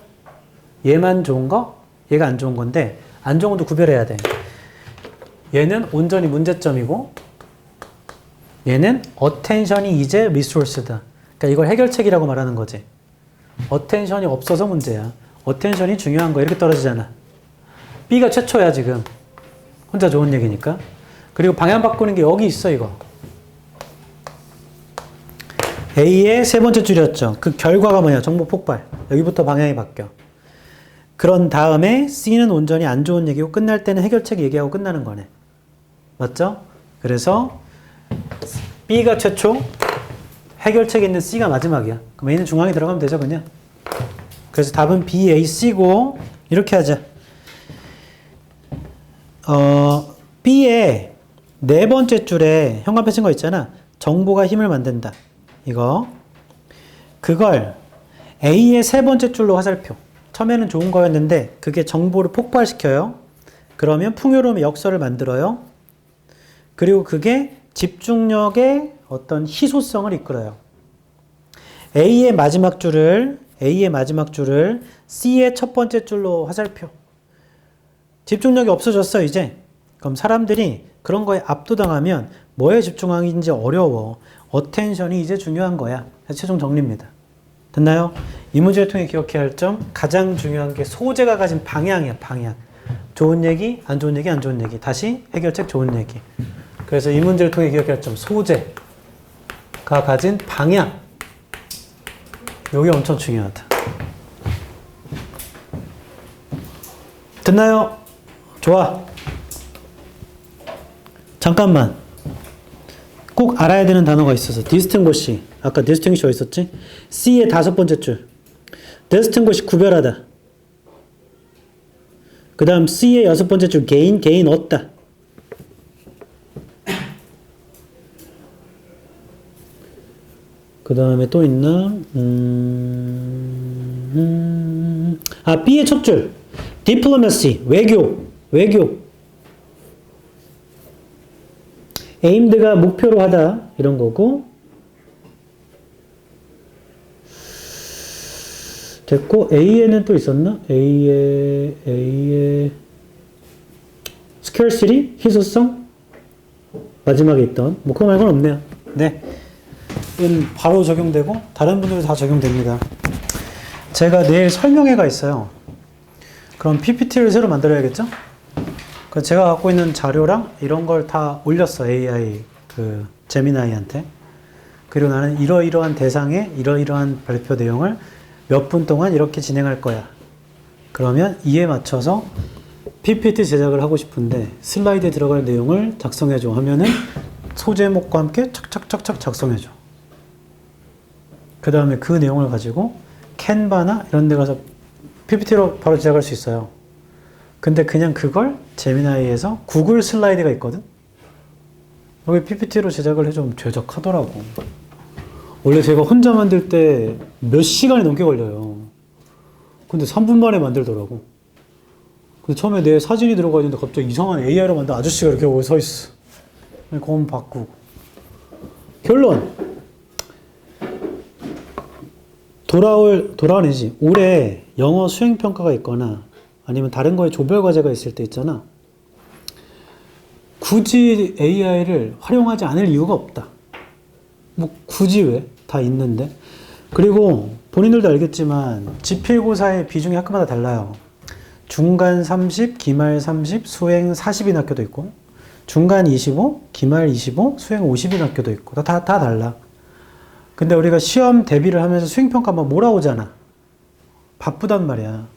A: 얘만 좋은 거, 얘가 안 좋은 건데 안 좋은 것도 구별해야 돼. 얘는 온전히 문제점이고 얘는 attention이 이제 resource다. 그러니까 이걸 해결책이라고 말하는 거지. attention이 없어서 문제야. attention이 중요한 거야. 이렇게 떨어지잖아. B가 최초야 지금. 혼자 좋은 얘기니까. 그리고 방향 바꾸는 게 여기 있어 이거. A의 세 번째 줄이었죠. 그 결과가 뭐냐? 정보 폭발. 여기부터 방향이 바뀌어. 그런 다음에 C는 온전히 안 좋은 얘기고 끝날 때는 해결책 얘기하고 끝나는 거네. 맞죠? 그래서 B가 최초, 해결책에 있는 C가 마지막이야. 그럼 A는 중앙에 들어가면 되죠, 그냥. 그래서 답은 B, A, C고 이렇게 하자. B의 네 번째 줄에 현관펜 쓴 거 있잖아. 정보가 힘을 만든다. 이거. 그걸 A의 세 번째 줄로 화살표. 처음에는 좋은 거였는데 그게 정보를 폭발시켜요. 그러면 풍요로움의 역설을 만들어요. 그리고 그게 집중력의 어떤 희소성을 이끌어요. A의 마지막 줄을 C의 첫 번째 줄로 화살표. 집중력이 없어졌어, 이제. 그럼 사람들이 그런 거에 압도당하면 뭐에 집중하기인지 어려워. 어텐션이 이제 중요한 거야. 최종 정리입니다. 됐나요? 이 문제를 통해 기억해야 할 점, 가장 중요한 게 소재가 가진 방향이야, 방향. 좋은 얘기, 안 좋은 얘기, 안 좋은 얘기. 다시 해결책 좋은 얘기. 그래서 이 문제를 통해 기억해야 할 점, 소재가 가진 방향. 이게 엄청 중요하다. 됐나요? 좋아. 잠깐만. 꼭 알아야 되는 단어가 있어서. distinguish. 아까 distinguish 어디 있었지? C의 다섯 번째 줄. distinguish 구별하다. 그 다음 C의 여섯 번째 줄 gain 얻다. 그 다음에 또 있나? B의 첫 줄. diplomacy. 외교. aimed가 목표로 하다. 이런 거고. 됐고, A에는 또 있었나? A의 scarcity? 희소성? 마지막에 있던. 뭐, 그거 말고는 없네요. 네. 이건 바로 적용되고, 다른 분들도 다 적용됩니다. 제가 내일 설명회가 있어요. 그럼 PPT를 새로 만들어야겠죠? 제가 갖고 있는 자료랑 이런 걸 다 올렸어. AI, 제미나이한테. 그리고 나는 이러이러한 대상에 이러이러한 발표 내용을 몇 분 동안 이렇게 진행할 거야. 그러면 이에 맞춰서 PPT 제작을 하고 싶은데 슬라이드에 들어갈 내용을 작성해줘 하면은 소제목과 함께 착착착착 작성해줘. 그 다음에 그 내용을 가지고 캔바나 이런 데 가서 PPT로 바로 제작할 수 있어요. 근데 그냥 그걸 제미나이에서 구글 슬라이드가 있거든? 여기 PPT로 제작을 해주면 최적하더라고. 원래 제가 혼자 만들 때 몇 시간이 넘게 걸려요. 근데 3분 만에 만들더라고. 근데 처음에 내 사진이 들어가 있는데 갑자기 이상한 AI로 만든 아저씨가 이렇게 서 있어. 그건 바꾸고. 결론. 돌아오는지 올해 영어 수행평가가 있거나 아니면 다른 거에 조별과제가 있을 때 있잖아. 굳이 AI를 활용하지 않을 이유가 없다. 뭐 굳이 왜? 다 있는데. 그리고 본인들도 알겠지만 지필고사의 비중이 학교마다 달라요. 중간 30, 기말 30, 수행 40인 학교도 있고 중간 25, 기말 25, 수행 50인 학교도 있고 다 달라. 근데 우리가 시험 대비를 하면서 수행평가 막 몰아오잖아. 바쁘단 말이야.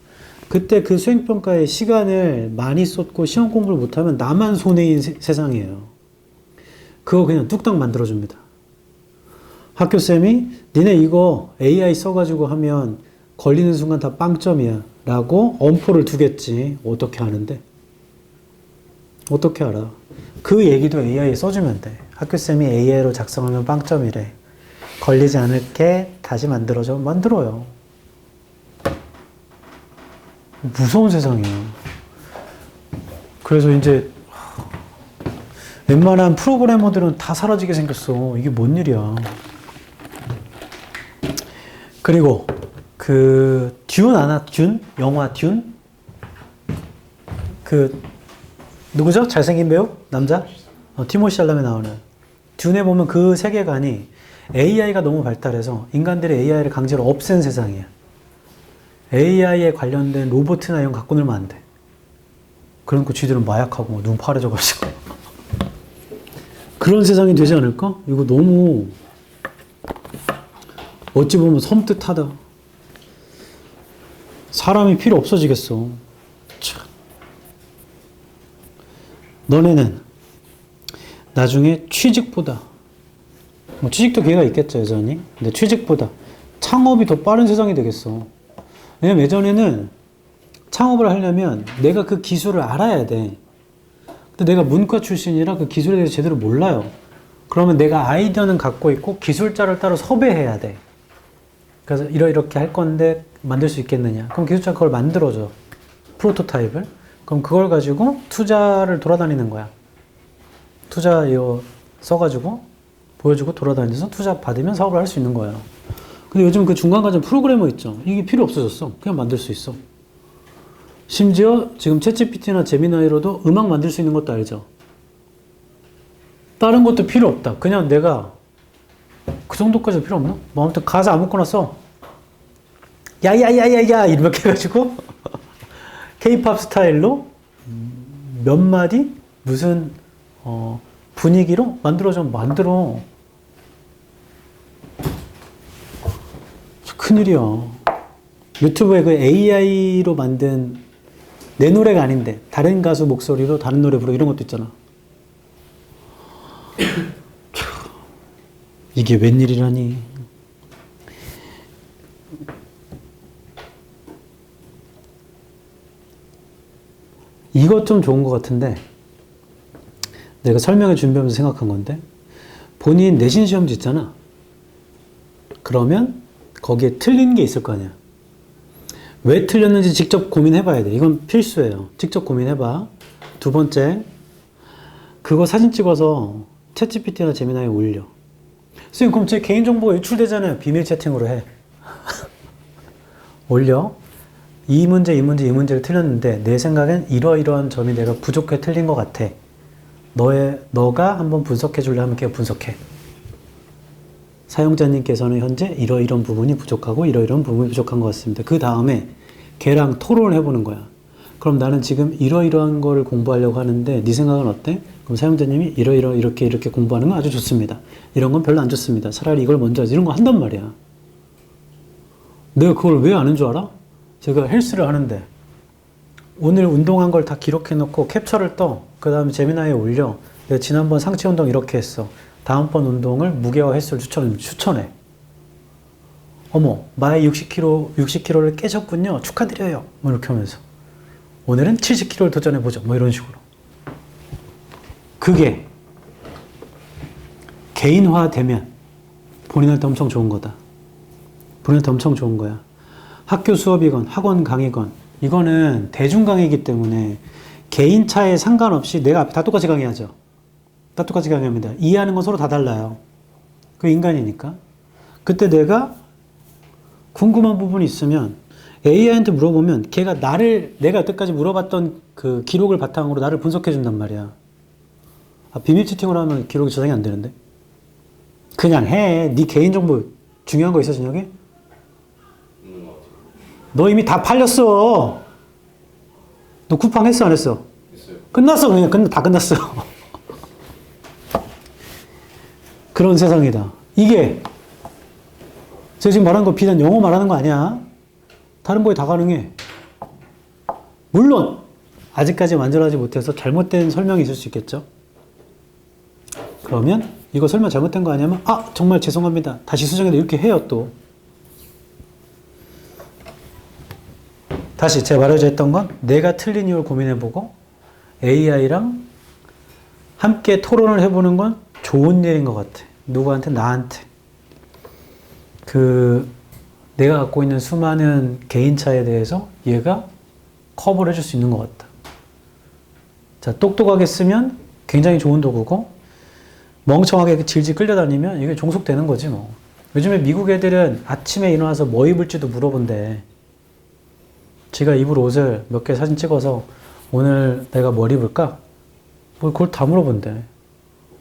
A: 그때 그 수행평가에 시간을 많이 쏟고 시험 공부를 못하면 나만 손해인 세상이에요. 그거 그냥 뚝딱 만들어줍니다. 학교쌤이 니네 이거 AI 써가지고 하면 걸리는 순간 다 빵점이야 라고 엄포를 두겠지. 어떻게 하는데? 어떻게 알아? 그 얘기도 AI에 써주면 돼. 학교쌤이 AI로 작성하면 빵점이래. 걸리지 않을게 다시 만들어줘. 만들어요. 무서운 세상이에요. 그래서 이제 웬만한 프로그래머들은 다 사라지게 생겼어. 이게 뭔 일이야. 그리고 듄 아나? 듄? 영화 듄? 누구죠? 잘생긴 배우? 남자? 티모시 샬라메 나오는. 듄에 보면 그 세계관이 AI가 너무 발달해서 인간들이 AI를 강제로 없앤 세상이야. AI에 관련된 로봇이나 이런 거 갖고 놀면 안 돼. 그러니까 쥐들은 마약하고 눈 파래져가지고. 그런 세상이 되지 않을까? 이거 너무 어찌 보면 섬뜩하다. 사람이 필요 없어지겠어. 참. 너네는 나중에 취직보다, 뭐 취직도 기회가 있겠죠, 여전히. 근데 취직보다 창업이 더 빠른 세상이 되겠어. 왜냐면 예전에는 창업을 하려면 내가 그 기술을 알아야 돼. 근데 내가 문과 출신이라 그 기술에 대해서 제대로 몰라요. 그러면 내가 아이디어는 갖고 있고 기술자를 따로 섭외해야 돼. 그래서 이렇게 할 건데 만들 수 있겠느냐. 그럼 기술자가 그걸 만들어줘. 프로토타입을. 그럼 그걸 가지고 투자를 돌아다니는 거야. 투자 이거 써가지고 보여주고 돌아다니면서 투자 받으면 사업을 할 수 있는 거예요. 근데 요즘 그 중간 과정 프로그래머 있죠. 이게 필요 없어졌어. 그냥 만들 수 있어. 심지어 지금 챗GPT나 제미나이로도 음악 만들 수 있는 것도 알죠. 다른 것도 필요 없다. 그냥 내가 그 정도까지 필요 없나? 뭐 아무튼 가사 아무거나 써. 야야야야야 이렇게 해가지고 K-팝 스타일로 몇 마디 무슨 분위기로 만들어. 큰일이야. 유튜브에 그 AI로 만든 내 노래가 아닌데 다른 가수 목소리로 다른 노래 부르고 이런 것도 있잖아. 이게 웬일이라니. 이것 좀 좋은 것 같은데 내가 설명을 준비하면서 생각한 건데 본인 내신 시험지 있잖아. 그러면 거기에 틀린 게 있을 거 아니야. 왜 틀렸는지 직접 고민해봐야 돼. 이건 필수예요. 직접 고민해봐. 두 번째, 그거 사진 찍어서 챗GPT나 제미나이에 올려. 선생님, 그럼 제 개인정보가 유출되잖아요. 비밀 채팅으로 해. 올려. 이 문제를 틀렸는데 내 생각엔 이러이러한 점이 내가 부족해 틀린 것 같아. 너가 한번 분석해 줄래 하면 걔가 분석해. 사용자님께서는 현재 이러이런 부분이 부족하고 이러이런 부분이 부족한 것 같습니다. 그 다음에 걔랑 토론을 해보는 거야. 그럼 나는 지금 이러이러한 거를 공부하려고 하는데 네 생각은 어때? 그럼 사용자님이 이렇게 공부하는 건 아주 좋습니다. 이런 건 별로 안 좋습니다. 차라리 이걸 먼저 하지. 이런 거 한단 말이야. 내가 그걸 왜 아는 줄 알아? 제가 헬스를 하는데 오늘 운동한 걸 다 기록해 놓고 캡처를 떠. 그 다음에 제미나이에 올려. 내가 지난번 상체 운동 이렇게 했어. 다음번 운동을 무게와 횟수를 추천해. 어머, 마이 60kg를 깨셨군요. 축하드려요. 뭐 이렇게 하면서. 오늘은 70kg를 도전해보죠. 뭐 이런 식으로. 그게 개인화되면 본인한테 엄청 좋은 거다. 본인한테 엄청 좋은 거야. 학교 수업이건 학원 강의건 이거는 대중 강의이기 때문에 개인차에 상관없이 내가 앞에 다 똑같이 강의하죠. 다 똑같이 강의합니다. 이해하는 건 서로 다 달라요. 그 인간이니까. 그때 내가 궁금한 부분이 있으면 AI한테 물어보면 걔가 내가 여태까지 물어봤던 그 기록을 바탕으로 나를 분석해 준단 말이야. 아, 비밀 채팅으로 하면 기록이 저장이 안 되는데? 그냥 해. 네 개인정보 중요한 거 있어, 저녁에? 너 이미 다 팔렸어. 너 쿠팡 했어, 안 했어? 했어요. 끝났어, 그냥 다 끝났어. 그런 세상이다. 이게 제가 지금 말하는 거 비단 영어 말하는 거 아니야. 다른 거에 다 가능해. 물론 아직까지 완전하지 못해서 잘못된 설명이 있을 수 있겠죠. 그러면 이거 설명 잘못된 거 아니냐면 정말 죄송합니다. 다시 수정해도 이렇게 해요. 또 다시 제가 말하자 했던 건 내가 틀린 이유를 고민해보고 AI랑 함께 토론을 해보는 건 좋은 일인 것 같아. 누구한테? 나한테. 내가 갖고 있는 수많은 개인차에 대해서 얘가 커버를 해줄 수 있는 것 같다. 자, 똑똑하게 쓰면 굉장히 좋은 도구고, 멍청하게 질질 끌려다니면 이게 종속되는 거지, 뭐. 요즘에 미국 애들은 아침에 일어나서 뭐 입을지도 물어본대. 지가 입을 옷을 몇 개 사진 찍어서 오늘 내가 뭘 입을까? 뭐 그걸 다 물어본대.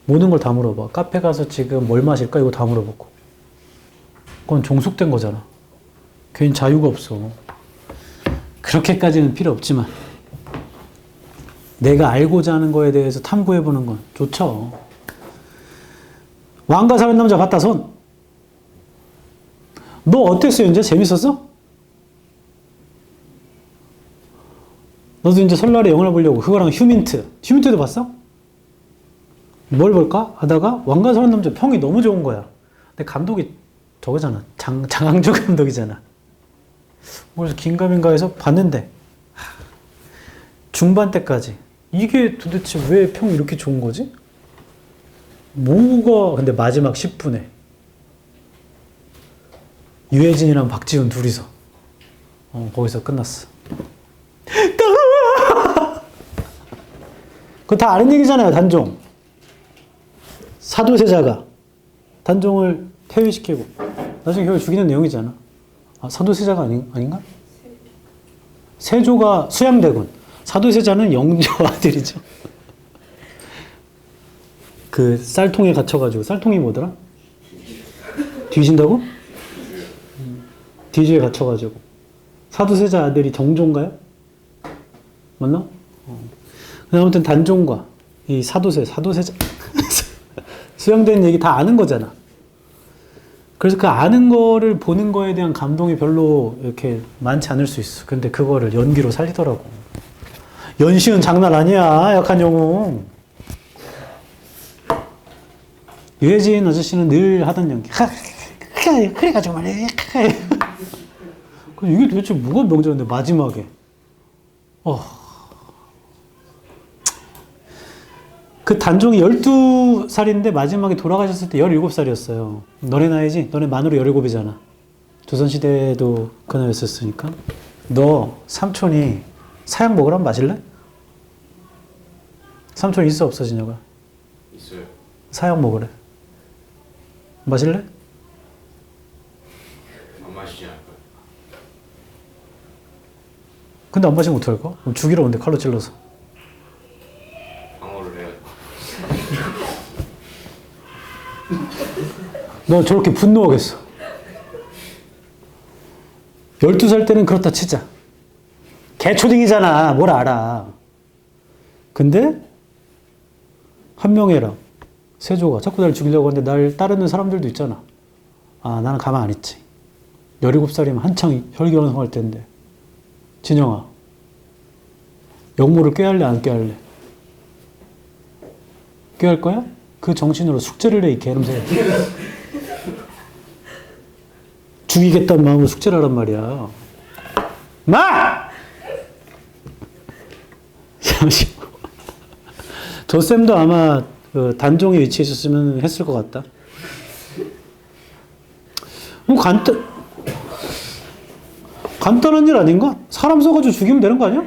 A: 모든 걸 다 물어봐. 카페 가서 지금 뭘 마실까? 이거 다 물어보고. 그건 종속된 거잖아. 개인 자유가 없어. 그렇게까지는 필요 없지만 내가 알고자 하는 거에 대해서 탐구해보는 건 좋죠. 왕가 사는 남자 봤다 손. 너 어땠어 이제? 재밌었어? 너도 이제 설날에 영화를 보려고 그거랑 휴민트도 봤어? 뭘 볼까? 하다가 왕가서는 남자 평이 너무 좋은 거야. 근데 감독이 저거잖아. 장항주 감독이잖아. 그래서 긴가민가해서 봤는데 중반 때까지 이게 도대체 왜 평이 이렇게 좋은 거지? 뭐가 근데 마지막 10분에 유해진이랑 박지훈 둘이서 거기서 끝났어. 그거 다 아는 얘기잖아요. 단종 사도세자가 단종을 폐위시키고 나중에 결국 죽이는 내용이잖아. 아, 사도세자가 아닌가? 세조가 수양대군, 사도세자는 영조 아들이죠. 그 쌀통에 갇혀가지고 쌀통이 뭐더라? 뒤진다고? 뒤지에 갇혀가지고 사도세자 아들이 정조인가요? 맞나? 아무튼 단종과 이 사도세자 수양된 얘기 다 아는 거잖아. 그래서 그 아는 거를 보는 거에 대한 감동이 별로 이렇게 많지 않을 수 있어. 근데 그거를 연기로 살리더라고. 연시은 장난 아니야. 약한 영웅. 유해진 아저씨는 늘 하던 연기. 그래가지고 말이야. 이게 도대체 뭐가 명절인데 마지막에. 그 단종이 12살인데 마지막에 돌아가셨을 때 17살이었어요. 너네 나이지? 너네 만으로 17이잖아. 조선시대도 그 나이였으니까. 너 삼촌이 사약 먹으라면 마실래? 삼촌 있어 없어 진혁아?
B: 있어요.
A: 사약 먹으래. 마실래?
B: 안 마시지 않을까요?
A: 근데 안 마시면 어떡할까? 그럼 죽이러 온대 칼로 찔러서.
B: 방어를 해야죠.
A: 너 저렇게 분노하겠어. 12살 때는 그렇다 치자. 개초딩이잖아. 뭘 알아. 근데 한 명이랑 세조가 자꾸 날 죽이려고 하는데 날 따르는 사람들도 있잖아. 아, 나는 가만 안 있지. 17살이면 한창 혈기왕성할 때인데. 진영아, 역모를 꾀할래 안 꾀할래? 꾀할 거야? 그 정신으로 숙제를 해, 이 개놈새. 죽이겠다는 마음으로 숙제를 하란 말이야. 마! 잠시만. 저 쌤도 아마 그 단종에 위치해 있었으면 했을 것 같다. 간단한 일 아닌가? 사람 써가지고 죽이면 되는 거 아니야?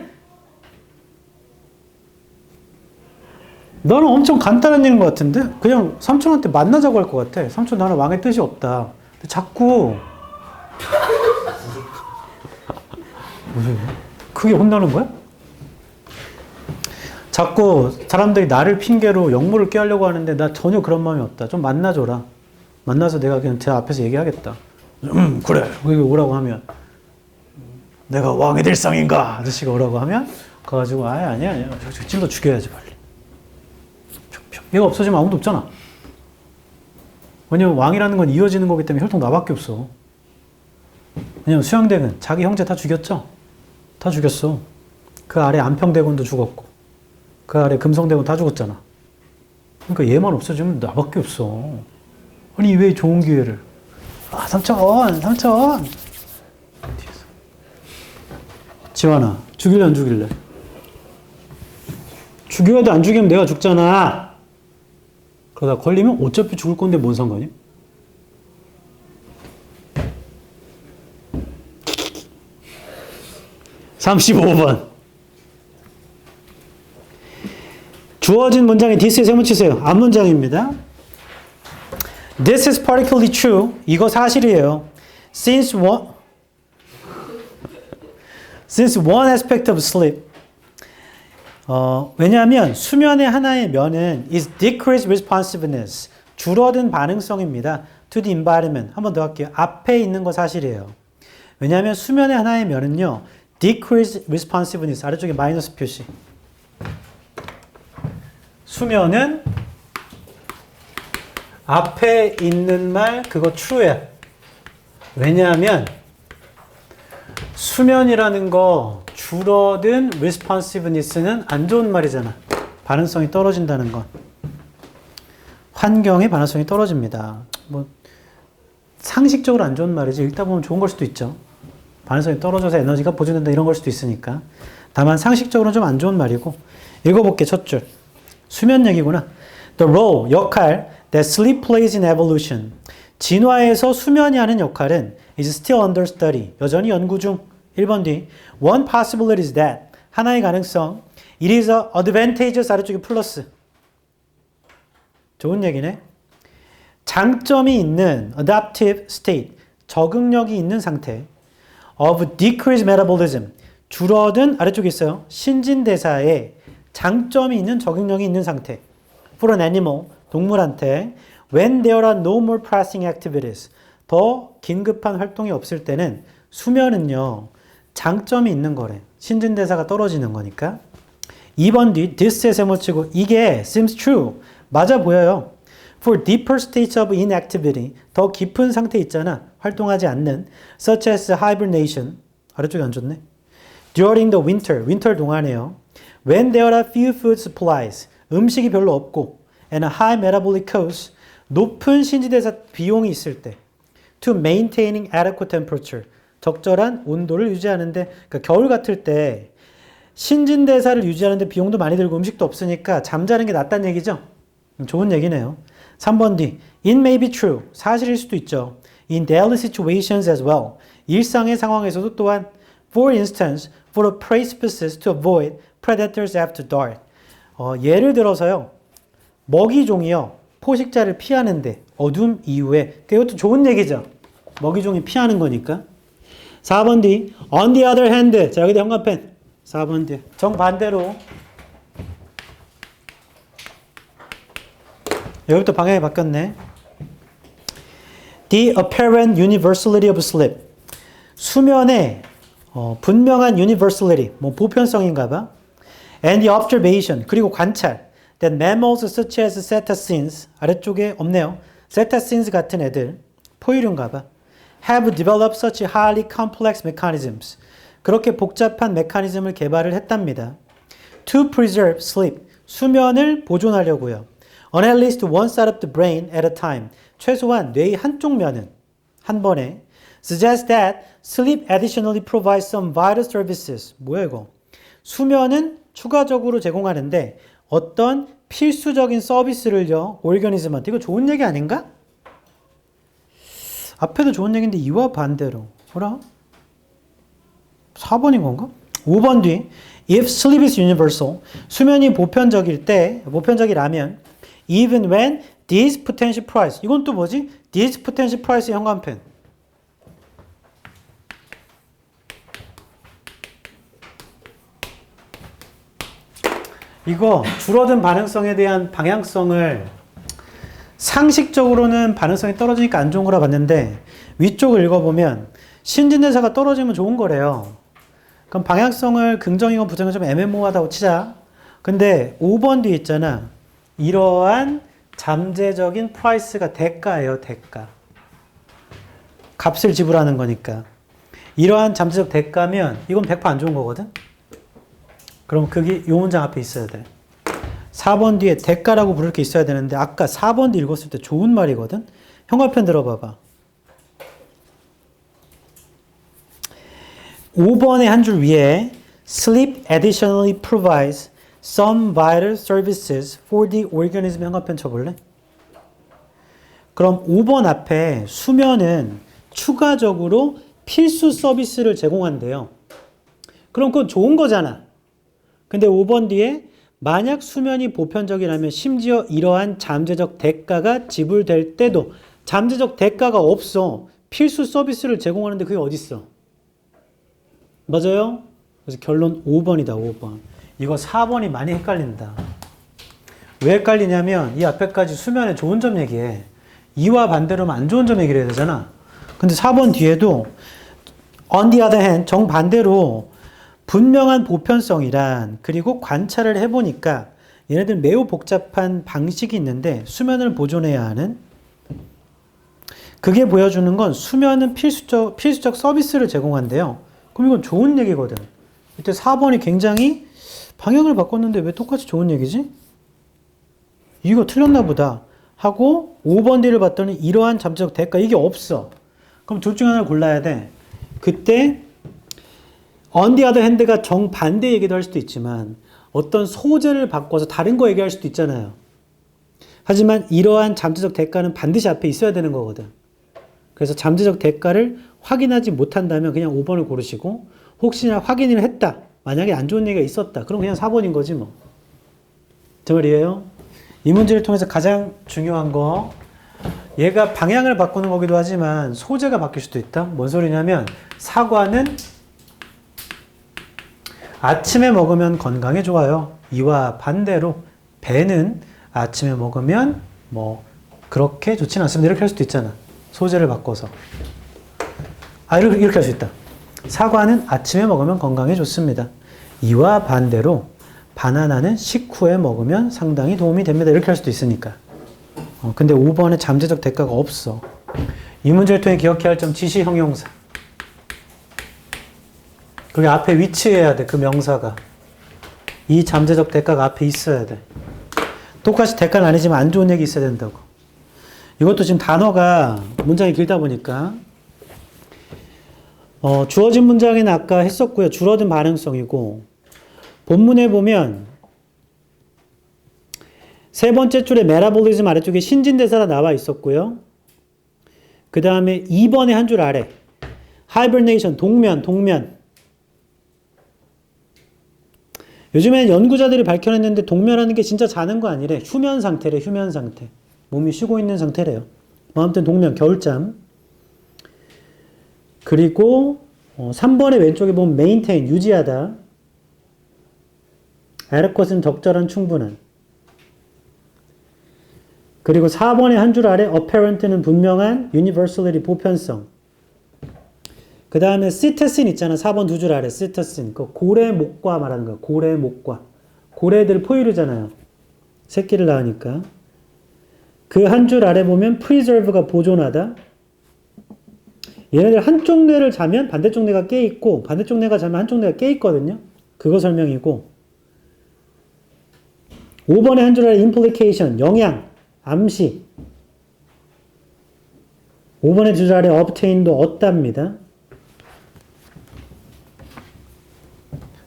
A: 나는 엄청 간단한 일인 것 같은데? 그냥 삼촌한테 만나자고 할 것 같아. 삼촌 나는 왕의 뜻이 없다. 근데 자꾸 왜? 크게 혼나는 거야? 자꾸 사람들이 나를 핑계로 역모를 꾀하려고 하는데 나 전혀 그런 마음이 없다. 좀 만나줘라. 만나서 내가 그냥 제 앞에서 얘기하겠다. 그래. 여기 오라고 하면 내가 왕이 될 상인가? 아저씨가 오라고 하면 가가지고 아니야. 찔러 죽여야지 빨리. 얘가 없어지면 아무도 없잖아. 왜냐면 왕이라는 건 이어지는 거기 때문에 혈통 나밖에 없어. 왜냐면 수양대군 자기 형제 다 죽였죠? 다 죽였어. 그 아래 안평대군도 죽었고 그 아래 금성대군 다 죽었잖아. 그러니까 얘만 없어지면 나밖에 없어. 아니 왜 좋은 기회를. 삼촌. 지환아, 죽일래 안 죽일래? 죽여야 돼. 안 죽이면 내가 죽잖아. 그러다 걸리면 어차피 죽을 건데 뭔 상관이야? (35번) 주어진 문장에 this에 세모 치세요. 앞문장입니다. This is particularly true. 이거 사실이에요. Since one aspect of sleep. 왜냐하면 수면의 하나의 면은 is decreased responsiveness. 줄어든 반응성입니다. To the environment. 한 번 더 할게요. 앞에 있는 거 사실이에요. 왜냐하면 수면의 하나의 면은요. decreased responsiveness. 아래쪽에 마이너스 표시. 수면은 앞에 있는 말 그거 true야. 왜냐하면 수면이라는 거 줄어든 responsiveness는 안 좋은 말이잖아. 반응성이 떨어진다는 건. 환경의 반응성이 떨어집니다. 뭐 상식적으로 안 좋은 말이지 읽다 보면 좋은 걸 수도 있죠. 반응성이 떨어져서 에너지가 보존된다 이런 걸 수도 있으니까. 다만 상식적으로는 좀 안 좋은 말이고. 읽어볼게 첫 줄. 수면 얘기구나. The role, 역할 that sleep plays in evolution. 진화에서 수면이 하는 역할은 is still under study. 여전히 연구 중. 1번 뒤. One possibility is that. 하나의 가능성. It is a advantageous 아래쪽에 플러스. 좋은 얘기네. 장점이 있는 adaptive state. 적응력이 있는 상태. of decreased metabolism. 줄어든 아래쪽에 있어요. 신진대사에 장점이 있는 적응력이 있는 상태. For an animal. 동물한테 when there are no more pressing activities. 더 긴급한 활동이 없을 때는 수면은요. 장점이 있는 거래. 신진대사가 떨어지는 거니까. 2번 뒤 this에 세모치고 이게 seems true. 맞아 보여요. For deeper states of inactivity. 더 깊은 상태 있잖아. 활동하지 않는. Such as hibernation. 아래쪽이 안 좋네. During the winter 동안에요. When there are few food supplies. 음식이 별로 없고 and a high metabolic cost. 높은 신진대사 비용이 있을 때. To maintaining adequate temperature. 적절한 온도를 유지하는데 그러니까 겨울 같을 때 신진대사를 유지하는데 비용도 많이 들고 음식도 없으니까 잠자는 게 낫다는 얘기죠. 좋은 얘기네요. 3번 뒤 It may be true. 사실일 수도 있죠. In daily situations as well. 일상의 상황에서도 또한 For instance, for a prey species to avoid predators after dark. 예를 들어서요. 먹이종이요. 포식자를 피하는데 어둠 이후에 이것도 좋은 얘기죠. 먹이종이 피하는 거니까. 4번 뒤 On the other hand. 자 여기다 형광펜. 4번 뒤 정반대로 여기부터 방향이 바뀌었네. The apparent universality of sleep. 수면의 분명한 universality, 뭐 보편성인가 봐. And the observation, 그리고 관찰. That mammals such as cetaceans, 아래쪽에 없네요. cetaceans 같은 애들, 포유류인가 봐. Have developed such highly complex mechanisms. 그렇게 복잡한 메커니즘을 개발을 했답니다. To preserve sleep, 수면을 보존하려고요. On at least one side of the brain at a time. 최소한 뇌의 한쪽 면은 한 번에. Suggests that sleep additionally provides some vital services. 뭐야 이거? 수면은 추가적으로 제공하는데 어떤 필수적인 서비스를요. 오르가니즘한테. 이거 좋은 얘기 아닌가? 앞에도 좋은 얘기인데 이와 반대로. 뭐라? 4번인 건가? 5번 뒤 If sleep is universal. 수면이 보편적이라면 even when these potential price. 이건 또 뭐지? these potential price의 형광펜. 이거 줄어든 반응성에 대한 방향성을 상식적으로는 반응성이 떨어지니까 안 좋은 거라 봤는데 위쪽을 읽어보면 신진대사가 떨어지면 좋은 거래요. 그럼 방향성을 긍정이건 부정이건 좀 애매모호하다고 치자. 근데 5번 뒤에 있잖아. 이러한 잠재적인 프라이스가 대가예요. 대가. 값을 지불하는 거니까. 이러한 잠재적 대가면 이건 100% 안 좋은 거거든. 그럼 그게 이 문장 앞에 있어야 돼. 4번 뒤에 대가라고 부를 게 있어야 되는데 아까 4번 뒤 읽었을 때 좋은 말이거든. 형광펜 들어봐봐. 5번의 한 줄 위에 Sleep additionally provides some vital services for the organism. 형광펜 쳐볼래? 그럼 5번 앞에 수면은 추가적으로 필수 서비스를 제공한대요. 그럼 그건 좋은 거잖아. 근데 5번 뒤에 만약 수면이 보편적이라면 심지어 이러한 잠재적 대가가 지불될 때도 잠재적 대가가 없어. 필수 서비스를 제공하는데 그게 어딨어? 맞아요? 그래서 결론 5번이다. 5번. 이거 4번이 많이 헷갈린다. 왜 헷갈리냐면 이 앞에까지 수면의 좋은 점 얘기해. 이와 반대로면 안 좋은 점 얘기를 해야 되잖아. 근데 4번 뒤에도 on the other hand 정반대로 분명한 보편성이란 그리고 관찰을 해보니까 얘네들 매우 복잡한 방식이 있는데 수면을 보존해야 하는 그게 보여주는 건 수면은 필수적 서비스를 제공한대요. 그럼 이건 좋은 얘기거든. 이때 4번이 굉장히 방향을 바꿨는데 왜 똑같이 좋은 얘기지? 이거 틀렸나 보다. 하고 5번 뒤를 봤더니 이러한 잠재적 대가 이게 없어. 그럼 둘 중 하나를 골라야 돼. 그때 on the other hand가 정반대 얘기도 할 수도 있지만 어떤 소재를 바꿔서 다른 거 얘기할 수도 있잖아요. 하지만 이러한 잠재적 대가는 반드시 앞에 있어야 되는 거거든. 그래서 잠재적 대가를 확인하지 못한다면 그냥 5번을 고르시고 혹시나 확인을 했다. 만약에 안 좋은 얘기가 있었다. 그럼 그냥 4번인 거지 뭐. 저 말이에요. 이 문제를 통해서 가장 중요한 거 얘가 방향을 바꾸는 거기도 하지만 소재가 바뀔 수도 있다. 뭔 소리냐면 사과는 아침에 먹으면 건강에 좋아요. 이와 반대로 배는 아침에 먹으면 뭐 그렇게 좋지는 않습니다. 이렇게 할 수도 있잖아. 소재를 바꿔서. 이렇게 할 수 있다. 사과는 아침에 먹으면 건강에 좋습니다. 이와 반대로 바나나는 식후에 먹으면 상당히 도움이 됩니다. 이렇게 할 수도 있으니까. 근데 5번에 잠재적 대가가 없어. 이 문제를 통해 기억해야 할 점 지시 형용사. 그게 앞에 위치해야 돼. 그 명사가. 이 잠재적 대가가 앞에 있어야 돼. 똑같이 대가는 아니지만 안 좋은 얘기 있어야 된다고. 이것도 지금 단어가 문장이 길다 보니까 주어진 문장에는 아까 했었고요. 줄어든 반응성이고 본문에 보면 세 번째 줄에 메타볼리즘 아래쪽에 신진대사가 나와 있었고요. 그 다음에 2번의 한 줄 아래 하이버네이션 동면 요즘에는 연구자들이 밝혀냈는데 동면하는 게 진짜 자는 거 아니래. 휴면 상태래. 휴면 상태. 몸이 쉬고 있는 상태래요. 아무튼 동면 겨울잠. 그리고 3번의 왼쪽에 보면 maintain 유지하다. adequate는 적절한 충분한. 그리고 4번의 한 줄 아래 apparent는 분명한 universality 보편성. 그 다음에 citizen 있잖아. 4번 두 줄 아래 citizen. 그 고래 목과 말하는 거야. 고래 목과. 고래들 포유류잖아요. 새끼를 낳으니까. 그 한 줄 아래 보면 preserve가 보존하다. 얘네들 한쪽 뇌를 자면 반대쪽 뇌가 깨있고 반대쪽 뇌가 자면 한쪽 뇌가 깨있거든요. 그거 설명이고 5번에 한 줄 아래 implication 영향, 암시 5번에 두 줄 아래 obtain도 얻답니다.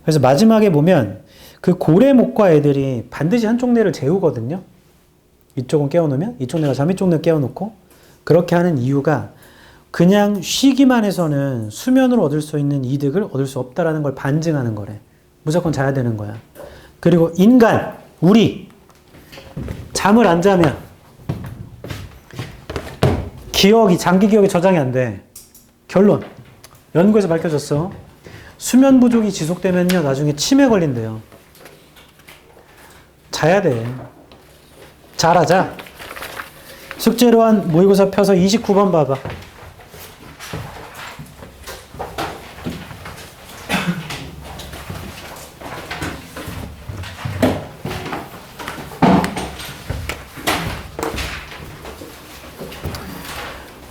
A: 그래서 마지막에 보면 그 고래목과 애들이 반드시 한쪽 뇌를 재우거든요. 이쪽은 깨워놓으면 이쪽 뇌가 자면 이쪽 뇌 깨워놓고 그렇게 하는 이유가 그냥 쉬기만 해서는 수면으로 얻을 수 있는 이득을 얻을 수 없다라는 걸 반증하는 거래. 무조건 자야 되는 거야. 그리고 인간, 우리 잠을 안 자면 장기 기억이 저장이 안 돼. 결론. 연구에서 밝혀졌어. 수면 부족이 지속되면요, 나중에 치매 걸린대요. 자야 돼. 잘하자. 숙제로 한 모의고사 펴서 29번 봐봐.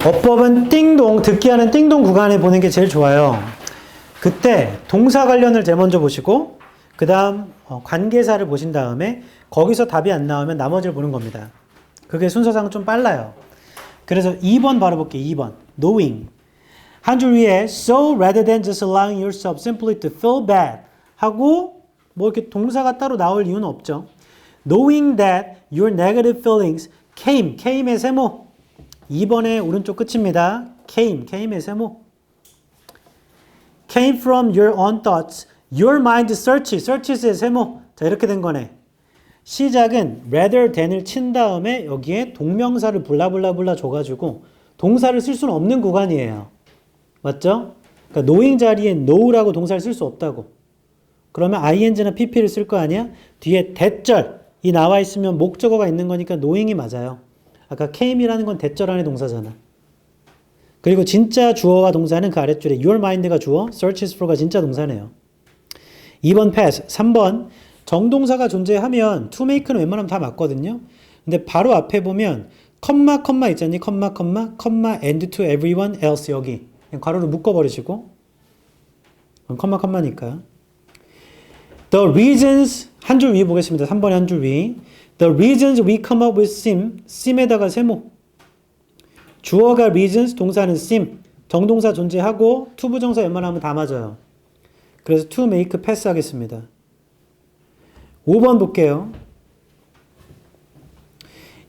A: 어법은 띵동, 듣기 하는 띵동 구간에 보는 게 제일 좋아요. 그때 동사 관련을 제일 먼저 보시고 그 다음 관계사를 보신 다음에 거기서 답이 안 나오면 나머지를 보는 겁니다. 그게 순서상 좀 빨라요. 그래서 2번 바로 볼게요. 2번. knowing. 한 줄 위에 so rather than just allowing yourself simply to feel bad 하고 뭐 이렇게 동사가 따로 나올 이유는 없죠. knowing that your negative feelings came의 세모. 2번의 오른쪽 끝입니다. came의 세모. came from your own thoughts. your mind searches의 세모. 자, 이렇게 된 거네. 시작은 rather than을 친 다음에 여기에 동명사를 블라블라블라 줘가지고 동사를 쓸 수는 없는 구간이에요. 맞죠? 그러니까 knowing 자리에 know라고 동사를 쓸 수 없다고. 그러면 ing나 pp를 쓸 거 아니야? 뒤에 대절이 나와 있으면 목적어가 있는 거니까 knowing이 맞아요. 아까 came이라는 건 대절 안에 동사잖아. 그리고 진짜 주어와 동사는 그 아랫줄에 your mind가 주어, searches for가 진짜 동사네요. 2번 pass, 3번 정동사가 존재하면 to make는 웬만하면 다 맞거든요. 근데 바로 앞에 보면 컴마 있잖니? 컴마 and to everyone else 여기. 그냥 괄호를 묶어버리시고 컴마니까. The reasons 한 줄 위 보겠습니다. 3번의 한 줄 위. The reasons we come up with seem에다가 세모. 주어가 reasons, 동사는 seem. 정동사 존재하고 투부정사 웬만하면 다 맞아요. 그래서 to make pass 하겠습니다. 5번 볼게요.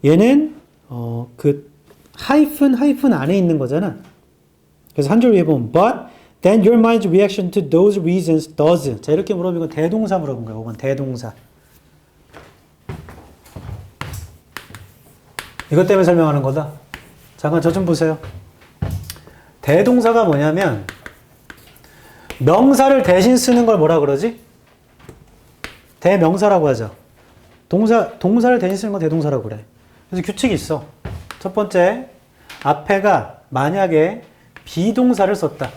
A: 얘는 그 하이픈 안에 있는 거잖아. 그래서 한 줄 위에 보면 but then your mind's reaction to those reasons does. 자, 이렇게 물어보면 대동사 물어본 거예요. 5번 대동사. 이것 때문에 설명하는 거다. 잠깐 저 좀 보세요. 대동사가 뭐냐면 명사를 대신 쓰는 걸 뭐라 그러지? 대명사라고 하죠. 동사를 대신 쓰는 건 대동사라고 그래. 그래서 규칙이 있어. 첫 번째, 앞에가 만약에 비동사를 썼다.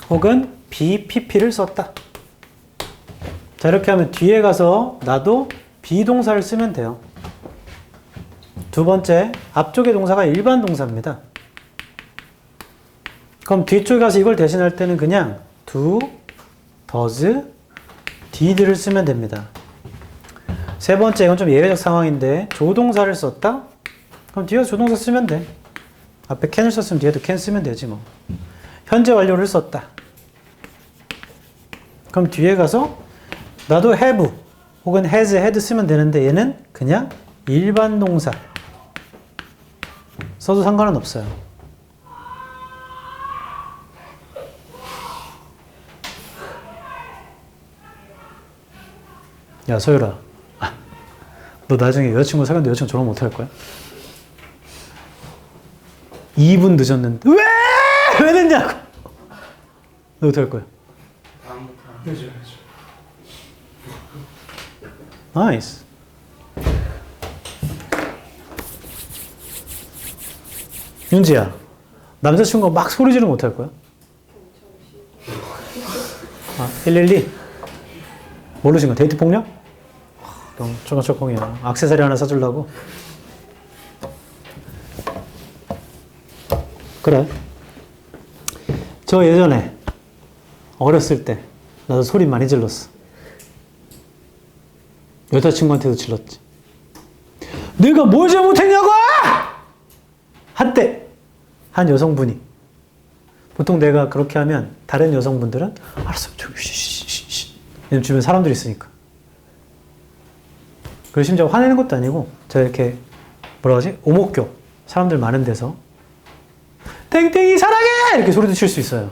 A: 혹은 BPP를 썼다. 자, 이렇게 하면 뒤에 가서 나도 비동사를 쓰면 돼요. 두 번째, 앞쪽의 동사가 일반 동사입니다. 그럼 뒤쪽에 가서 이걸 대신할 때는 그냥 do, does, did를 쓰면 됩니다. 세 번째, 이건 좀 예외적 상황인데 조동사를 썼다? 그럼 뒤에서 조동사 쓰면 돼. 앞에 can을 썼으면 뒤에도 can 쓰면 되지 뭐. 현재 완료를 썼다. 그럼 뒤에 가서 나도 have 혹은 has, had 쓰면 되는데 얘는 그냥 일반 동사 써도 상관은 없어요. 야, 소율아. 너 나중에 여자친구 사귀었는데 여자친구 졸업 못할 거야? 2분 늦었는데 왜 됐냐고. 너 어떻게 할 거야?
B: 다음부터 해줘야죠.
A: 나이스. 윤지야, 남자친구가 막 소리 지르면 어떡할 거야? 112? 모르신 거 데이트 폭력? 그럼 초롱초롱이야. 액세서리 하나 사주려고? 그래. 저 예전에 어렸을 때 나도 소리 많이 질렀어. 여자친구한테도 질렀지. 내가 뭘 잘못했냐고! 한때 한 여성분이, 보통 내가 그렇게 하면 다른 여성분들은 알았어, 쉬쉬쉬쉬. 왜냐면 주변에 사람들이 있으니까. 그리고 심지어 화내는 것도 아니고 제가 이렇게 뭐라 하지? 오목교 사람들 많은 데서 땡땡이 사랑해! 이렇게 소리도 칠 수 있어요.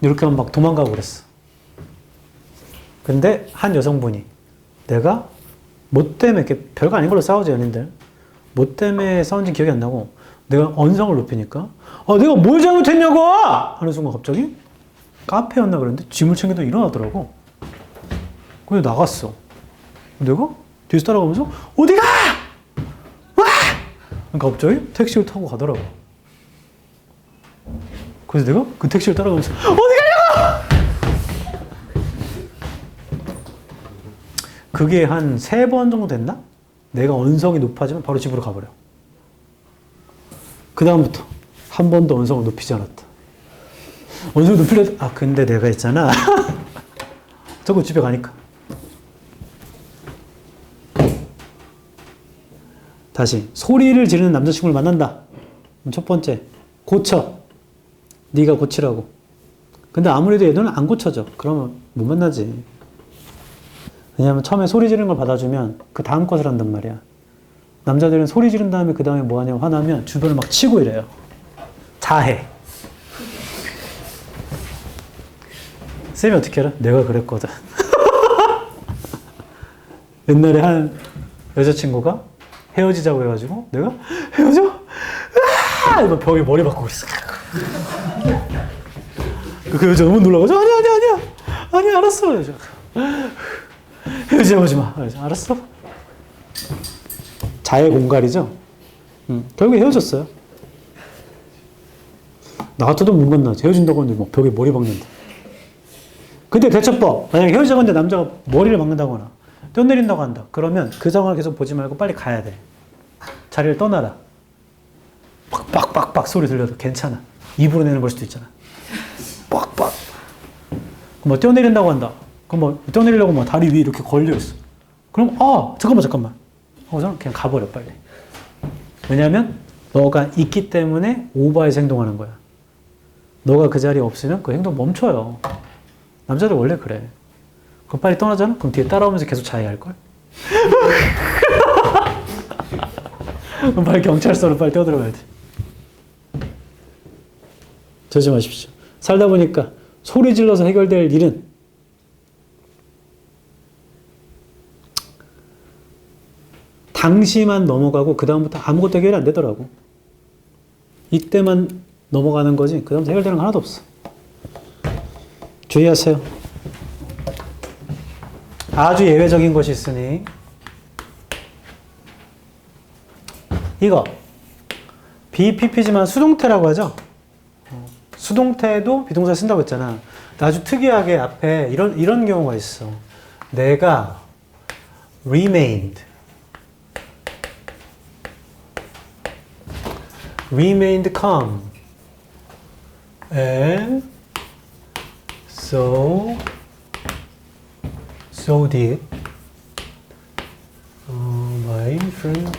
A: 이렇게 하면 막 도망가고 그랬어. 근데 한 여성분이 내가 뭐 때문에 이렇게 별거 아닌 걸로 싸우지, 연인들. 뭐 때문에 싸운지 기억이 안 나고 내가 언성을 높이니까 내가 뭘 잘못했냐고! 하는 순간 갑자기 카페였나 그랬는데 짐을 챙겨도 일어나더라고. 그래서 나갔어. 내가 뒤에서 따라가면서 어디가! 와! 그러니까 갑자기 택시를 타고 가더라고. 그래서 내가 그 택시를 따라가면서 어디 가려고! 그게 한 3번 정도 됐나? 내가 언성이 높아지면 바로 집으로 가버려. 그 다음부터 한 번도 언성을 높이지 않았다. 언성을 높이려, 근데 내가 있잖아. 자꾸 집에 가니까. 다시 소리를 지르는 남자친구를 만난다. 첫 번째, 고쳐. 네가 고치라고. 근데 아무래도 얘들은 안 고쳐져. 그러면 못 만나지. 왜냐하면 처음에 소리 지르는 걸 받아주면 그 다음 것을 한단 말이야. 남자들은 소리 지른 다음에 그 다음에 뭐 하냐면 화나면 주변을 막 치고 이래요. 자해. 쌤이 어떻게 알아? 내가 그랬거든. 옛날에 한 여자친구가 헤어지자고 해가지고 내가 헤어져? 이러면 벽에 머리 박고 있어. 그 여자 너무 놀라가지고 아니야 알았어. 헤어지자고 하지 마. 알았어. 자해 공갈이죠. 결국에 헤어졌어요. 나 같아도 못 만나지. 헤어진다고 하는데 막 벽에 머리 박는다. 근데 대처법, 만약에 헤어지자고 하는데 남자가 머리를 박는다거나 뛰어내린다고 한다. 그러면 그 상황을 계속 보지 말고 빨리 가야 돼. 자리를 떠나라. 빡빡빡빡 소리 들려도 괜찮아. 입으로 내는 걸 수도 있잖아. 빡빡. 뭐 뛰어내린다고 한다. 그럼 뭐 뛰어내리려고 막 다리 위에 이렇게 걸려 있어. 그럼 잠깐만. 저는 그냥 가버려 빨리. 왜냐하면 너가 있기 때문에 오버해서 행동하는 거야. 너가 그 자리에 없으면 그 행동 멈춰요. 남자들 원래 그래. 그럼 빨리 떠나잖아? 그럼 뒤에 따라오면서 계속 자해할걸? 그럼 빨리 경찰서로 빨리 뛰어들어가야 돼. 조심하십시오. 살다 보니까 소리 질러서 해결될 일은 당시만 넘어가고 그 다음부터 아무것도 해결이 안 되더라고. 이때만 넘어가는 거지 그 다음부터 해결되는 거 하나도 없어. 주의하세요. 아주 예외적인 것이 있으니 이거 BPP지만 수동태라고 하죠. 수동태도 비동사 쓴다고 했잖아. 아주 특이하게 앞에 이런 경우가 있어. 내가 remained calm and so did my friend.